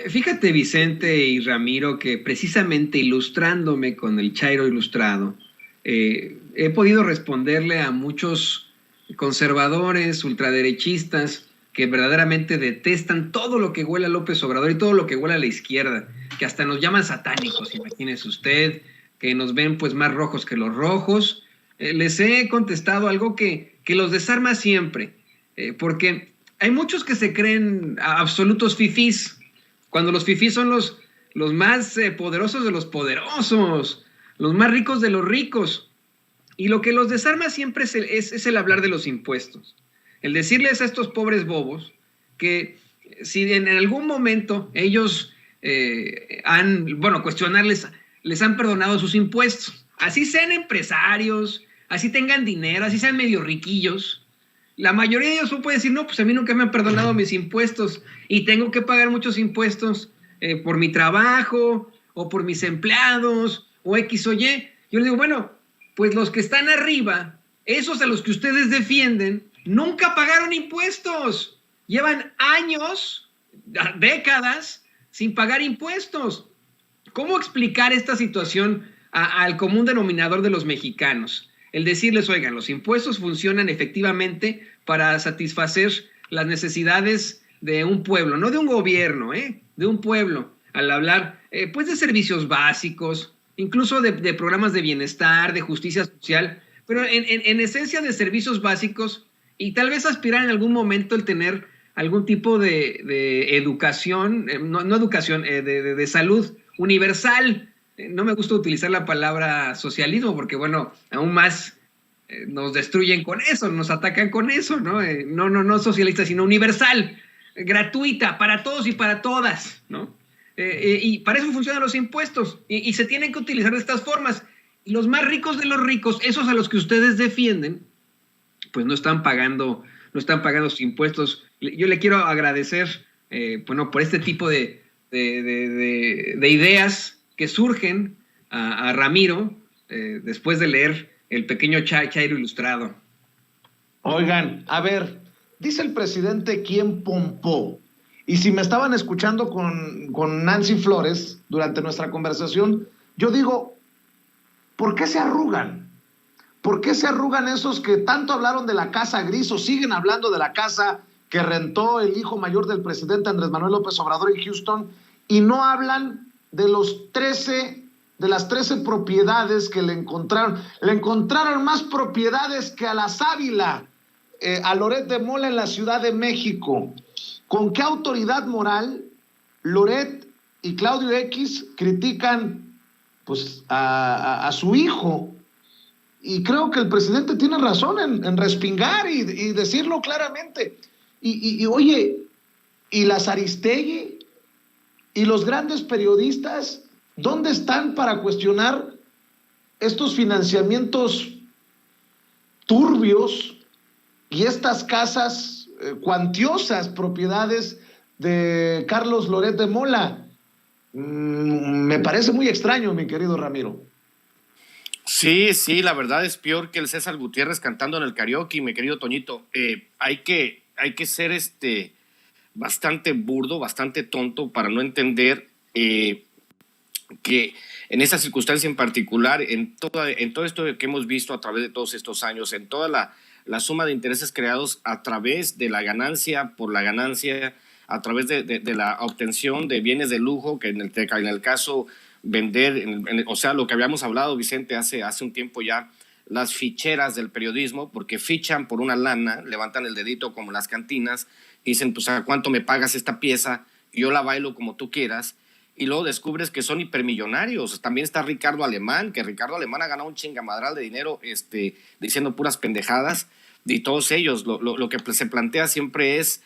D: Fíjate, Vicente y Ramiro, que precisamente ilustrándome con el Chairo Ilustrado, he podido responderle a muchos conservadores, ultraderechistas, que verdaderamente detestan todo lo que huele a López Obrador y todo lo que huele a la izquierda, que hasta nos llaman satánicos, imagínese usted, que nos ven pues más rojos que los rojos. Les he contestado algo que los desarma siempre, porque hay muchos que se creen absolutos fifís, cuando los fifís son los más poderosos de los poderosos, los más ricos de los ricos. Y lo que los desarma siempre es el hablar de los impuestos. El decirles a estos pobres bobos que si en algún momento ellos cuestionarles, les han perdonado sus impuestos. Así sean empresarios, así tengan dinero, así sean medio riquillos. La mayoría de ellos puede decir, no, pues a mí nunca me han perdonado mis impuestos y tengo que pagar muchos impuestos por mi trabajo o por mis empleados o X o Y. Yo les digo, bueno, pues los que están arriba, esos a los que ustedes defienden, nunca pagaron impuestos. Llevan años, décadas, sin pagar impuestos. ¿Cómo explicar esta situación al común denominador de los mexicanos? El decirles, oigan, los impuestos funcionan efectivamente para satisfacer las necesidades de un pueblo, no de un gobierno, de un pueblo, al hablar pues de servicios básicos, incluso de programas de bienestar, de justicia social, pero en esencia de servicios básicos, y tal vez aspirar en algún momento el tener algún tipo de educación, no educación, de salud universal. No me gusta utilizar la palabra socialismo porque, bueno, aún más nos destruyen con eso, nos atacan con eso, ¿no? No socialista, sino universal, gratuita, para todos y para todas, ¿no? Y para eso funcionan los impuestos y se tienen que utilizar de estas formas. Y los más ricos de los ricos, esos a los que ustedes defienden, pues no están pagando sus impuestos. Yo le quiero agradecer, bueno, por este tipo de ideas que surgen a Ramiro después de leer El pequeño Chairo Ilustrado.
A: Oigan, a ver, dice el presidente quién pompó. Y si me estaban escuchando con Nancy Flores durante nuestra conversación, yo digo, ¿por qué se arrugan? ¿Por qué se arrugan esos que tanto hablaron de la casa gris o siguen hablando de la casa que rentó el hijo mayor del presidente Andrés Manuel López Obrador en Houston y no hablan de las 13 propiedades que le encontraron? Le encontraron más propiedades que a la sábila, a Loret de Mola en la Ciudad de México. ¿Con qué autoridad moral Loret y Claudio X critican pues a su hijo? Y creo que el presidente tiene razón en respingar y decirlo claramente. Y oye, ¿y las Aristegui? ¿Y los grandes periodistas? ¿Dónde están para cuestionar estos financiamientos turbios y estas casas cuantiosas propiedades de Carlos Loret de Mola? Me parece muy extraño, mi querido Ramiro.
C: Sí, la verdad es peor que el César Gutiérrez cantando en el karaoke, mi querido Toñito. Hay que ser bastante burdo, bastante tonto para no entender que en esa circunstancia en particular, en todo esto que hemos visto a través de todos estos años, en toda la suma de intereses creados a través de la ganancia por la ganancia, a través de la obtención de bienes de lujo, que en el caso vender, o sea, lo que habíamos hablado, Vicente, hace un tiempo ya, las ficheras del periodismo, porque fichan por una lana, levantan el dedito como las cantinas, y dicen, pues, ¿a cuánto me pagas esta pieza? Yo la bailo como tú quieras, y luego descubres que son hipermillonarios. También está Ricardo Alemán, que Ricardo Alemán ha ganado un chingamadral de dinero diciendo puras pendejadas, y todos ellos, lo que se plantea siempre es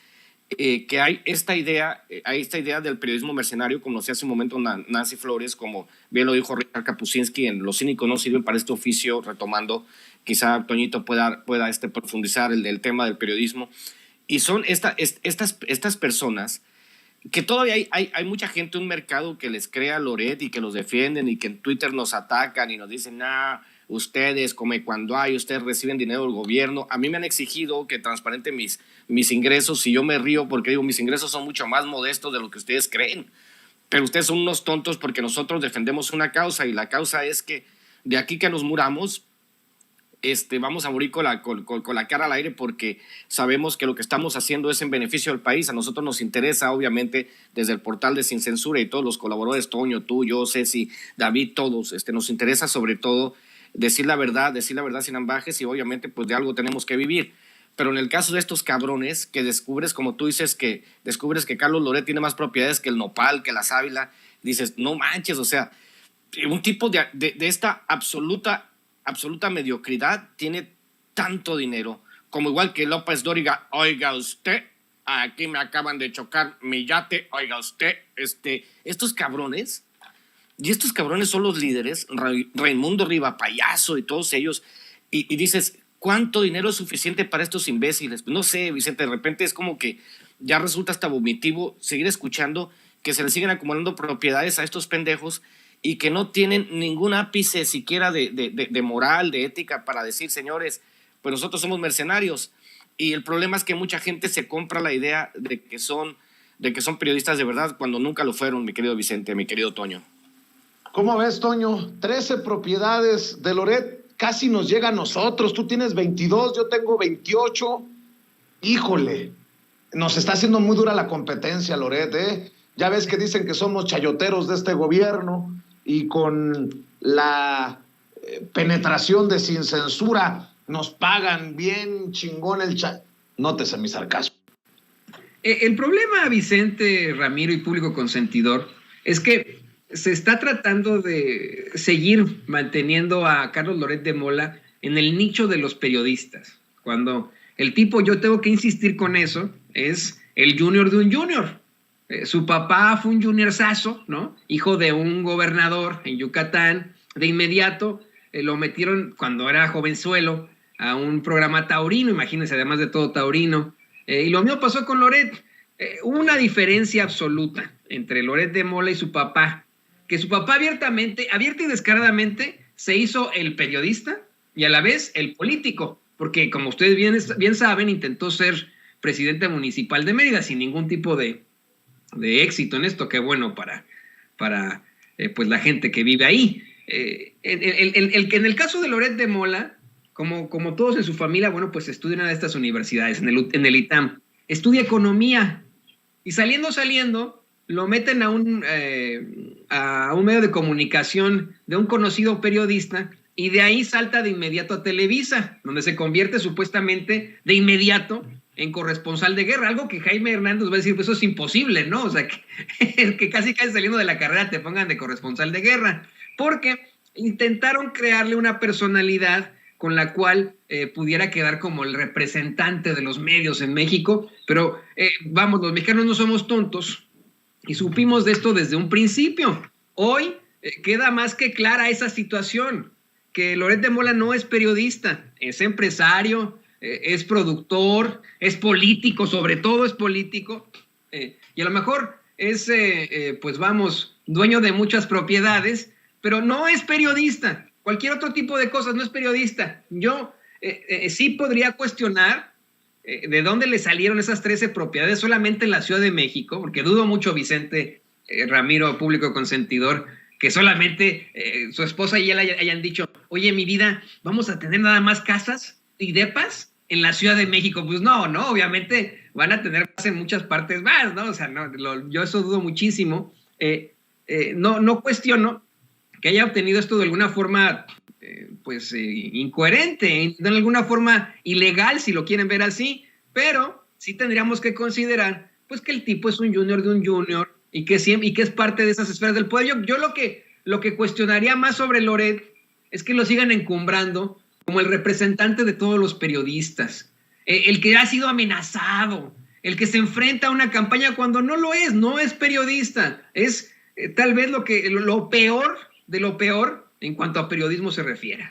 C: que hay esta idea del periodismo mercenario, como decía hace un momento Nancy Flores, como bien lo dijo Richard Kapuscinski en Los cínicos no sirven para este oficio, retomando, quizá Toñito pueda profundizar el tema del periodismo. Y son estas personas que todavía hay mucha gente, un mercado que les crea Loret y que los defienden y que en Twitter nos atacan y nos dicen, ustedes come cuando ustedes reciben dinero del gobierno. A mí me han exigido que transparente mis ingresos y yo me río porque digo, mis ingresos son mucho más modestos de lo que ustedes creen. Pero ustedes son unos tontos porque nosotros defendemos una causa y la causa es que de aquí que nos muramos, vamos a morir con la cara al aire porque sabemos que lo que estamos haciendo es en beneficio del país. A nosotros nos interesa, obviamente, desde el portal de Sin Censura y todos los colaboradores, Toño, tú, yo, Ceci, David, todos, nos interesa sobre todo decir la verdad sin ambajes y obviamente pues de algo tenemos que vivir. Pero en el caso de estos cabrones que descubres, como tú dices, que descubres que Carlos Loret tiene más propiedades que el nopal, que la sábila, dices, no manches, o sea, un tipo de esta absoluta mediocridad tiene tanto dinero, como igual que López Dóriga, oiga usted, aquí me acaban de chocar mi yate, oiga usted, estos cabrones son los líderes, Raimundo Riva Payaso y todos ellos, y dices, ¿cuánto dinero es suficiente para estos imbéciles? No sé, Vicente, de repente es como que ya resulta hasta vomitivo seguir escuchando que se les siguen acumulando propiedades a estos pendejos y que no tienen ningún ápice siquiera de moral, de ética para decir, señores, pues nosotros somos mercenarios. Y el problema es que mucha gente se compra la idea de que son periodistas de verdad cuando nunca lo fueron, mi querido Vicente, mi querido Toño.
A: ¿Cómo ves, Toño? 13 propiedades de Loret, casi nos llega a nosotros. Tú tienes 22, yo tengo 28. Híjole, nos está haciendo muy dura la competencia, Loret, ¿eh? Ya ves que dicen que somos chayoteros de este gobierno y con la penetración de Sin Censura, nos pagan bien chingón el chat. Nótese mi sarcasmo.
D: El problema, Vicente, Ramiro y público consentidor, es que se está tratando de seguir manteniendo a Carlos Loret de Mola en el nicho de los periodistas, cuando el tipo, yo tengo que insistir con eso, es el junior de un junior. Su papá fue un juniorzazo, ¿no? Hijo de un gobernador en Yucatán. De inmediato lo metieron cuando era jovenzuelo a un programa taurino, imagínense, además de todo taurino. Y lo mismo pasó con Loret. Hubo una diferencia absoluta entre Loret de Mola y su papá, que su papá abierta y descaradamente se hizo el periodista y a la vez el político, porque como ustedes bien saben, intentó ser presidente municipal de Mérida sin ningún tipo de éxito en esto, que bueno para pues la gente que vive ahí. En el caso de Loret de Mola, como todos en su familia, bueno, pues estudia en una de estas universidades, en el ITAM, estudia economía, y saliendo, lo meten a un medio de comunicación de un conocido periodista, y de ahí salta de inmediato a Televisa, donde se convierte supuestamente de inmediato en corresponsal de guerra, algo que Jaime Hernández va a decir, pues eso es imposible, ¿no? O sea, que casi saliendo de la carrera te pongan de corresponsal de guerra, porque intentaron crearle una personalidad con la cual pudiera quedar como el representante de los medios en México, pero vamos, los mexicanos no somos tontos y supimos de esto desde un principio. Hoy queda más que clara esa situación, que Loret de Mola no es periodista, es empresario, es productor, es político, sobre todo es político, y a lo mejor es, pues vamos, dueño de muchas propiedades, pero no es periodista. Cualquier otro tipo de cosas, no es periodista. Yo sí podría cuestionar de dónde le salieron esas 13 propiedades solamente en la Ciudad de México, porque dudo mucho, Vicente, Ramiro, público consentidor, que solamente su esposa y él hayan dicho, oye, mi vida, ¿vamos a tener nada más casas y depas en la Ciudad de México? Pues no, obviamente van a tener más en muchas partes más, ¿no? O sea, yo eso dudo muchísimo. No cuestiono que haya obtenido esto de alguna forma, incoherente, de alguna forma ilegal, si lo quieren ver así, pero sí tendríamos que considerar, pues, que el tipo es un junior de un junior y que es parte de esas esferas del poder. Yo lo que cuestionaría más sobre Loret es que lo sigan encumbrando como el representante de todos los periodistas, el que ha sido amenazado, el que se enfrenta a una campaña cuando no es periodista, es tal vez lo peor de lo peor en cuanto a periodismo se refiere.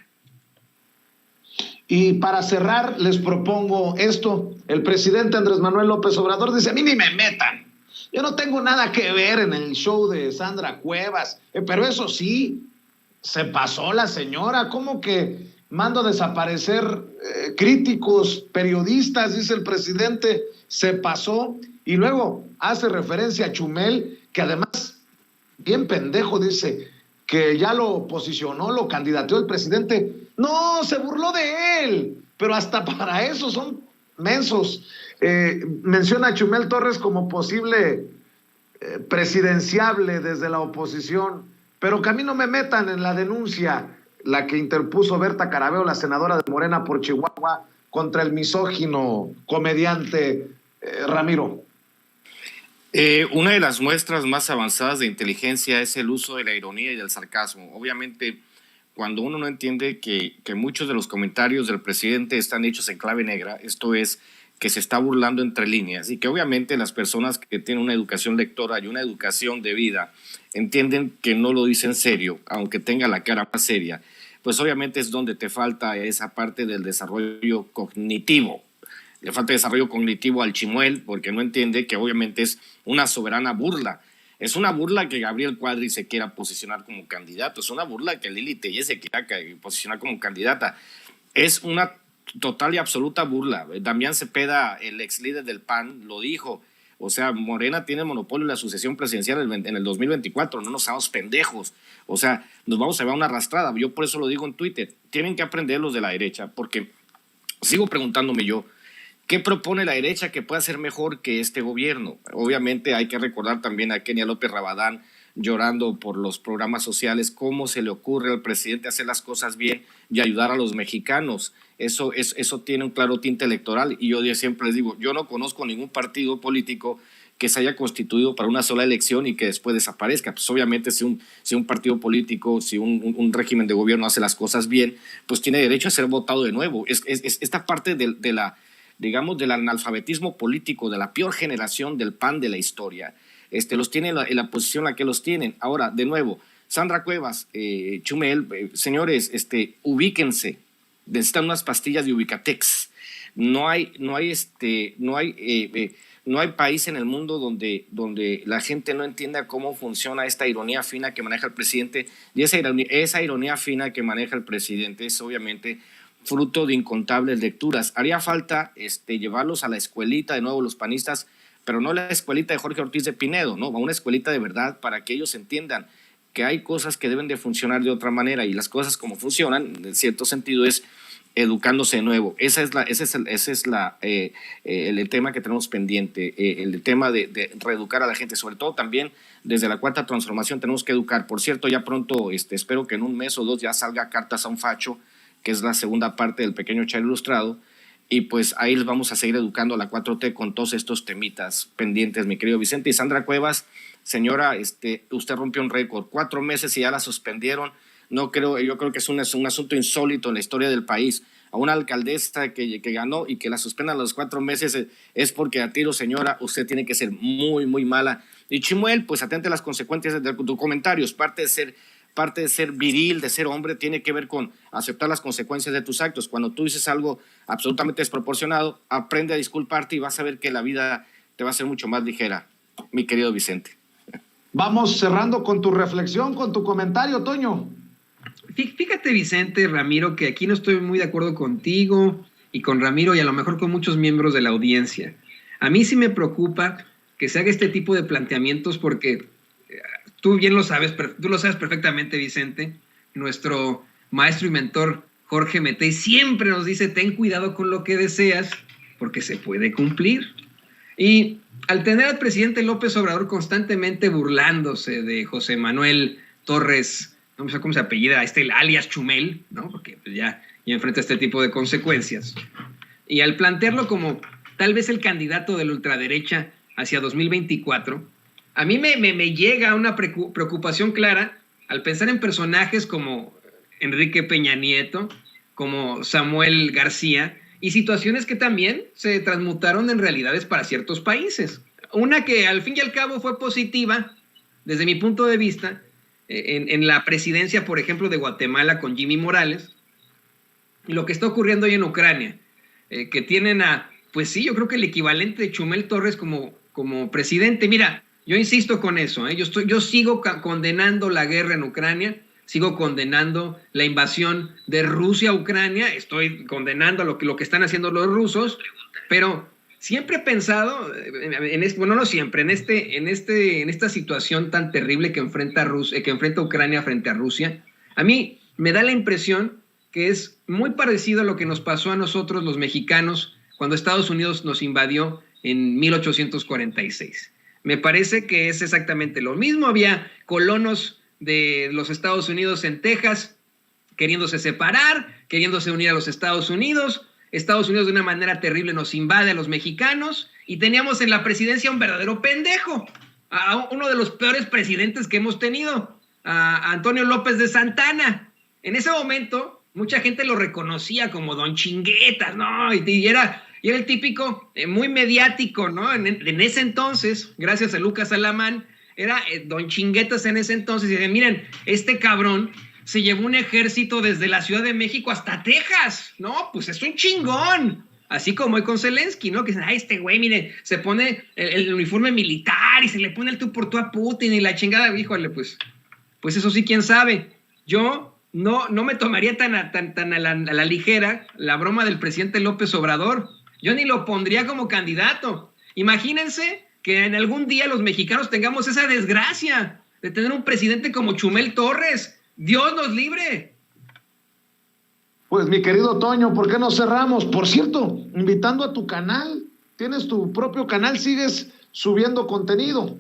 A: Y para cerrar, les propongo esto. El presidente Andrés Manuel López Obrador dice, a mí ni me metan. Yo no tengo nada que ver en el show de Sandra Cuevas. Pero eso sí, se pasó la señora. ¿Cómo que mando a desaparecer críticos, periodistas? Dice el presidente, se pasó. Y luego hace referencia a Chumel, que además, bien pendejo, dice que ya lo posicionó, lo candidateó el presidente. No, se burló de él, pero hasta para eso son mensos. Menciona a Chumel Torres como posible presidenciable desde la oposición, pero que a mí no me metan en la denuncia, la que interpuso Berta Carabeo, la senadora de Morena por Chihuahua, contra el misógino comediante Ramiro.
C: Una de las muestras más avanzadas de inteligencia es el uso de la ironía y del sarcasmo. Obviamente, cuando uno no entiende que muchos de los comentarios del presidente están hechos en clave negra, esto es, que se está burlando entre líneas, y que obviamente las personas que tienen una educación lectora y una educación de vida entienden que no lo dice en serio, aunque tenga la cara más seria, pues obviamente es donde te falta esa parte del desarrollo cognitivo. Le falta desarrollo cognitivo al Chimuel, porque no entiende que obviamente es una soberana burla. Es una burla que Gabriel Cuadri se quiera posicionar como candidato. Es una burla que Lili Tellez se quiera posicionar como candidata. Es una total y absoluta burla. Damián Cepeda, el ex líder del PAN, lo dijo. O sea, Morena tiene monopolio en la sucesión presidencial en el 2024. No nos hagamos pendejos. O sea, nos vamos a llevar una arrastrada. Yo por eso lo digo en Twitter. Tienen que aprender los de la derecha, porque sigo preguntándome yo, ¿qué propone la derecha que pueda ser mejor que este gobierno? Obviamente hay que recordar también a Kenia López Rabadán llorando por los programas sociales. ¿Cómo se le ocurre al presidente hacer las cosas bien y ayudar a los mexicanos? Eso tiene un claro tinte electoral, y yo siempre les digo, yo no conozco ningún partido político que se haya constituido para una sola elección y que después desaparezca. Pues obviamente si un partido político, si un régimen de gobierno hace las cosas bien, pues tiene derecho a ser votado de nuevo. Es esta parte de la, digamos, del analfabetismo político, de la peor generación del PAN de la historia, los tiene en la posición en la que los tienen. Ahora, de nuevo, Sandra Cuevas, Chumel, señores, ubíquense, necesitan unas pastillas de Ubicatex. No hay país en el mundo donde la gente no entienda cómo funciona esta ironía fina que maneja el presidente, y esa ironía fina que maneja el presidente es obviamente fruto de incontables lecturas. Haría falta llevarlos a la escuelita de nuevo los panistas, pero no la escuelita de Jorge Ortiz de Pinedo, ¿no? A una escuelita de verdad, para que ellos entiendan que hay cosas que deben de funcionar de otra manera, y las cosas como funcionan, en cierto sentido, es educándose de nuevo. Ese es el tema que tenemos pendiente, el tema de reeducar a la gente, sobre todo también desde la Cuarta Transformación tenemos que educar. Por cierto, ya pronto, espero que en un mes o dos ya salga Cartas a un Facho, que es la segunda parte del Pequeño Chairo Ilustrado, y pues ahí les vamos a seguir educando a la 4T con todos estos temitas pendientes, mi querido Vicente. Y Sandra Cuevas, señora, usted rompió un récord, 4 meses y ya la suspendieron. Yo creo que es un asunto insólito en la historia del país. A una alcaldesa que ganó y que la suspendan a los 4 meses es porque a tiro, señora, usted tiene que ser muy, muy mala. Y Chimuel, pues atente a las consecuencias de tus comentarios. Parte de ser viril, de ser hombre, tiene que ver con aceptar las consecuencias de tus actos. Cuando tú dices algo absolutamente desproporcionado, aprende a disculparte y vas a ver que la vida te va a ser mucho más ligera, mi querido Vicente.
A: Vamos cerrando con tu reflexión, con tu comentario, Toño.
D: Fíjate, Vicente, Ramiro, que aquí no estoy muy de acuerdo contigo y con Ramiro y a lo mejor con muchos miembros de la audiencia. A mí sí me preocupa que se haga este tipo de planteamientos porque tú lo sabes perfectamente, Vicente. Nuestro maestro y mentor Jorge Metey siempre nos dice, ten cuidado con lo que deseas porque se puede cumplir. Y al tener al presidente López Obrador constantemente burlándose de José Manuel Torres, no sé cómo se apellida, alias Chumel, ¿no? Porque pues ya enfrenta este tipo de consecuencias. Y al plantearlo como tal vez el candidato de la ultraderecha hacia 2024, a mí me llega una preocupación clara al pensar en personajes como Enrique Peña Nieto, como Samuel García, y situaciones que también se transmutaron en realidades para ciertos países. Una que al fin y al cabo fue positiva, desde mi punto de vista, en la presidencia, por ejemplo, de Guatemala con Jimmy Morales, y lo que está ocurriendo hoy en Ucrania, que tienen pues sí, yo creo que el equivalente de Chumel Torres como presidente. Mira, yo insisto con eso, yo sigo condenando la guerra en Ucrania, sigo condenando la invasión de Rusia a Ucrania, estoy condenando lo que están haciendo los rusos, pero siempre he pensado, en esta situación tan terrible que enfrenta Ucrania frente a Rusia, a mí me da la impresión que es muy parecido a lo que nos pasó a nosotros los mexicanos cuando Estados Unidos nos invadió en 1846. Me parece que es exactamente lo mismo. Había colonos de los Estados Unidos en Texas queriéndose separar, queriéndose unir a los Estados Unidos. Estados Unidos de una manera terrible nos invade a los mexicanos y teníamos en la presidencia un verdadero pendejo, a uno de los peores presidentes que hemos tenido, a Antonio López de Santana. En ese momento mucha gente lo reconocía como Don Chinguetas, ¿no? Y era el típico muy mediático, ¿no? En ese entonces, gracias a Lucas Alamán, era Don Chinguetas en ese entonces. Y decían, miren, este cabrón se llevó un ejército desde la Ciudad de México hasta Texas, ¿no? Pues es un chingón. Así como hoy con Zelensky, ¿no? Que dicen, este güey, mire, se pone el uniforme militar y se le pone el tú por tú a Putin y la chingada. Híjole, pues eso sí, quién sabe. Yo no me tomaría tan a la ligera la broma del presidente López Obrador. Yo ni lo pondría como candidato. Imagínense que en algún día los mexicanos tengamos esa desgracia de tener un presidente como Chumel Torres. Dios nos libre.
A: Pues mi querido Toño, ¿por qué no cerramos? Por cierto, invitando a tu canal. Tienes tu propio canal, sigues subiendo contenido.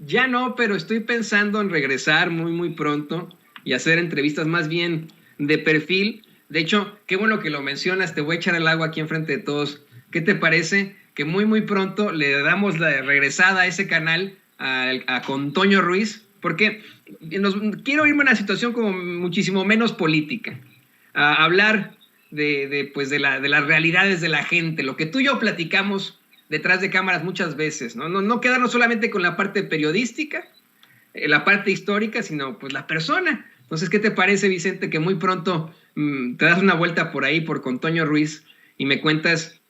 D: Ya no, pero estoy pensando en regresar muy, muy pronto y hacer entrevistas más bien de perfil. De hecho, qué bueno que lo mencionas, te voy a echar el agua aquí enfrente de todos. ¿Qué te parece que muy, muy pronto le damos la regresada a ese canal con Toño Ruiz? Porque quiero irme a una situación como muchísimo menos política, a hablar de las realidades de la gente, lo que tú y yo platicamos detrás de cámaras muchas veces, no quedarnos solamente con la parte periodística, la parte histórica, sino pues la persona. Entonces, ¿qué te parece, Vicente, que muy pronto te das una vuelta por ahí con Toño Ruiz y me cuentas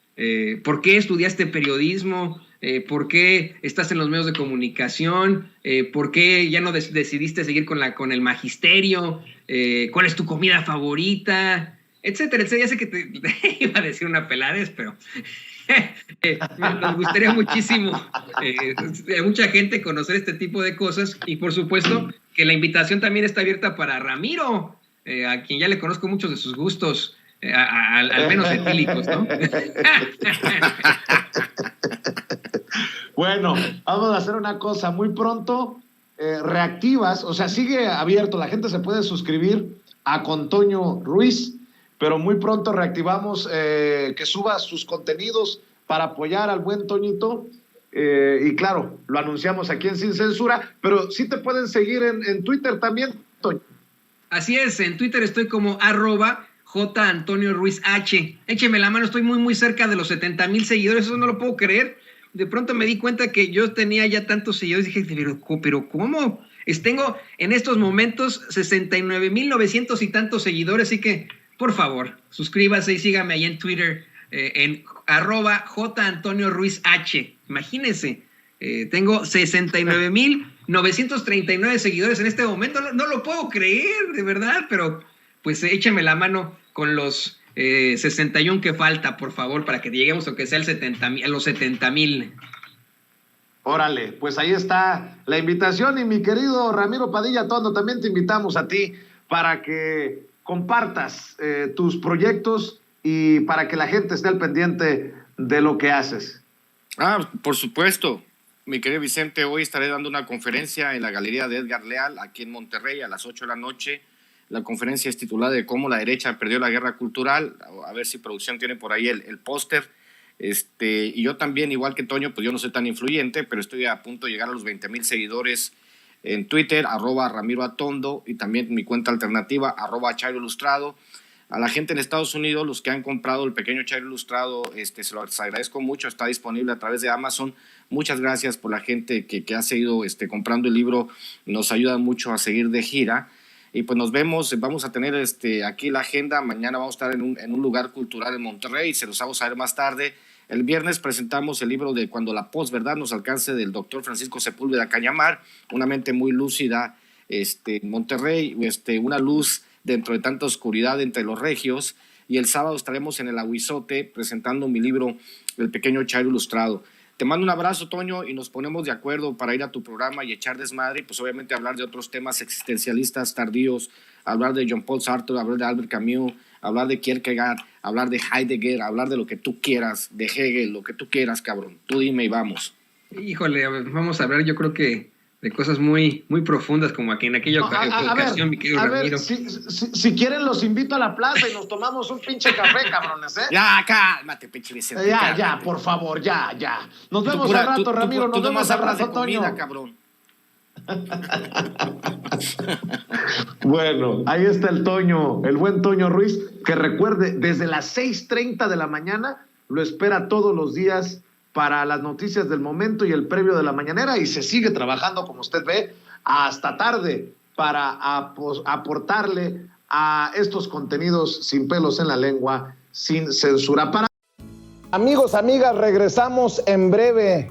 D: por qué estudiaste periodismo, por qué estás en los medios de comunicación, por qué ya no decidiste seguir con el magisterio, cuál es tu comida favorita, etcétera, etcétera? Ya sé que te iba a decir una peladez, pero nos gustaría muchísimo mucha gente conocer este tipo de cosas y por supuesto que la invitación también está abierta para Ramiro, a quien ya le conozco muchos de sus gustos, al menos etílicos, ¿no?
A: Bueno, vamos a hacer una cosa, muy pronto reactivas, o sea, sigue abierto, la gente se puede suscribir a Con Toño Ruiz, pero muy pronto reactivamos que suba sus contenidos para apoyar al buen Toñito, y claro, lo anunciamos aquí en Sin Censura, pero sí te pueden seguir en Twitter también, Toño.
D: Así es, en Twitter estoy como @JAntonioRuizH. Écheme la mano, estoy muy, muy cerca de los 70,000 seguidores, eso no lo puedo creer. De pronto me di cuenta que yo tenía ya tantos seguidores, dije, pero ¿cómo? Tengo en estos momentos 69,900 y tantos seguidores, así que, por favor, suscríbase y sígame ahí en Twitter, en @JAntonioRuizH. Imagínense, tengo 69,939 seguidores en este momento, no lo puedo creer, de verdad, pero pues échame la mano con los 61 que falta, por favor, para que lleguemos aunque sea a los 70,000.
A: Órale, pues ahí está la invitación, y mi querido Ramiro Padilla Tondo, también te invitamos a ti para que compartas tus proyectos y para que la gente esté al pendiente de lo que haces.
C: Por supuesto, mi querido Vicente, hoy estaré dando una conferencia en la Galería de Edgar Leal, aquí en Monterrey, a las 8 de la noche. La conferencia es titulada de Cómo la derecha perdió la guerra cultural. A ver si producción tiene por ahí el póster. Y yo también, igual que Toño, pues yo no soy tan influyente, pero estoy a punto de llegar a los 20,000 seguidores en Twitter, @Ramiro Atondo, y también mi cuenta alternativa, @Chairo Ilustrado. A la gente en Estados Unidos, los que han comprado el pequeño Chairo Ilustrado, se los agradezco mucho, está disponible a través de Amazon. Muchas gracias por la gente que ha seguido comprando el libro, nos ayuda mucho a seguir de gira. Y pues nos vemos, vamos a tener aquí la agenda, mañana vamos a estar en un lugar cultural en Monterrey, se los vamos a ver más tarde. El viernes presentamos el libro de Cuando la posverdad nos alcance, del doctor Francisco Sepúlveda Cañamar, una mente muy lúcida, Monterrey, una luz dentro de tanta oscuridad entre los regios. Y el sábado estaremos en el Aguizote presentando mi libro, El pequeño Chairo Ilustrado. Te mando un abrazo, Toño, y nos ponemos de acuerdo para ir a tu programa y echar desmadre, y pues obviamente hablar de otros temas existencialistas tardíos, hablar de Jean-Paul Sartre, hablar de Albert Camus, hablar de Kierkegaard, hablar de Heidegger, hablar de lo que tú quieras, de Hegel, lo que tú quieras, cabrón. Tú dime y vamos.
D: Híjole, vamos a hablar, yo creo que de cosas muy, muy profundas, como aquí en aquella ocasión, mi querido Ramiro.
A: Si quieren los invito a la plaza y nos tomamos un pinche café, cabrones, ¿eh?
C: Ya, cálmate, pinche Vicente.
A: Ya, por favor, ya. Nos vemos al rato, Ramiro, nos vemos al rato, Toño.
C: Cabrón.
A: Bueno, ahí está el Toño, el buen Toño Ruiz, que recuerde, desde las 6:30 de la mañana lo espera todos los días para las noticias del momento y el previo de la mañanera, y se sigue trabajando, como usted ve, hasta tarde para aportarle a estos contenidos sin pelos en la lengua, sin censura. Amigos, amigas, regresamos en breve,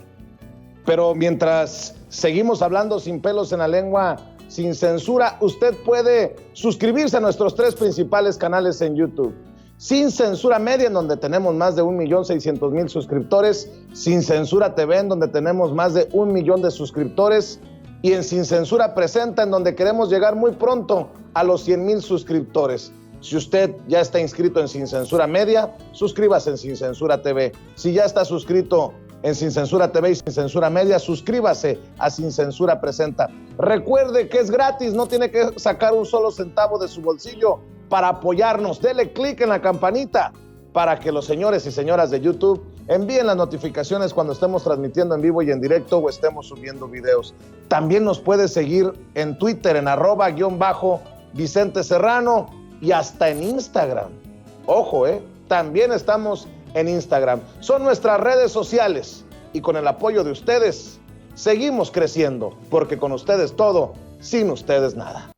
A: pero mientras seguimos hablando sin pelos en la lengua, sin censura, usted puede suscribirse a nuestros 3 principales canales en YouTube. Sin Censura Media, en donde tenemos más de 1,600,000 suscriptores, Sin Censura TV, en donde tenemos más de 1 millón de suscriptores, y en Sin Censura Presenta, en donde queremos llegar muy pronto a los 100,000 suscriptores. Si usted ya está inscrito en Sin Censura Media, suscríbase en Sin Censura TV. Si ya está suscrito en Sin Censura TV y Sin Censura Media. Suscríbase a Sin Censura Presenta. Recuerde que es gratis, no tiene que sacar un solo centavo de su bolsillo para apoyarnos. Dele clic en la campanita para que los señores y señoras de YouTube envíen las notificaciones cuando estemos transmitiendo en vivo y en directo o estemos subiendo videos. También nos puede seguir en Twitter en @Vicente Serrano y hasta en Instagram. Ojo, también estamos en Instagram. Son nuestras redes sociales y con el apoyo de ustedes seguimos creciendo, porque con ustedes todo, sin ustedes nada.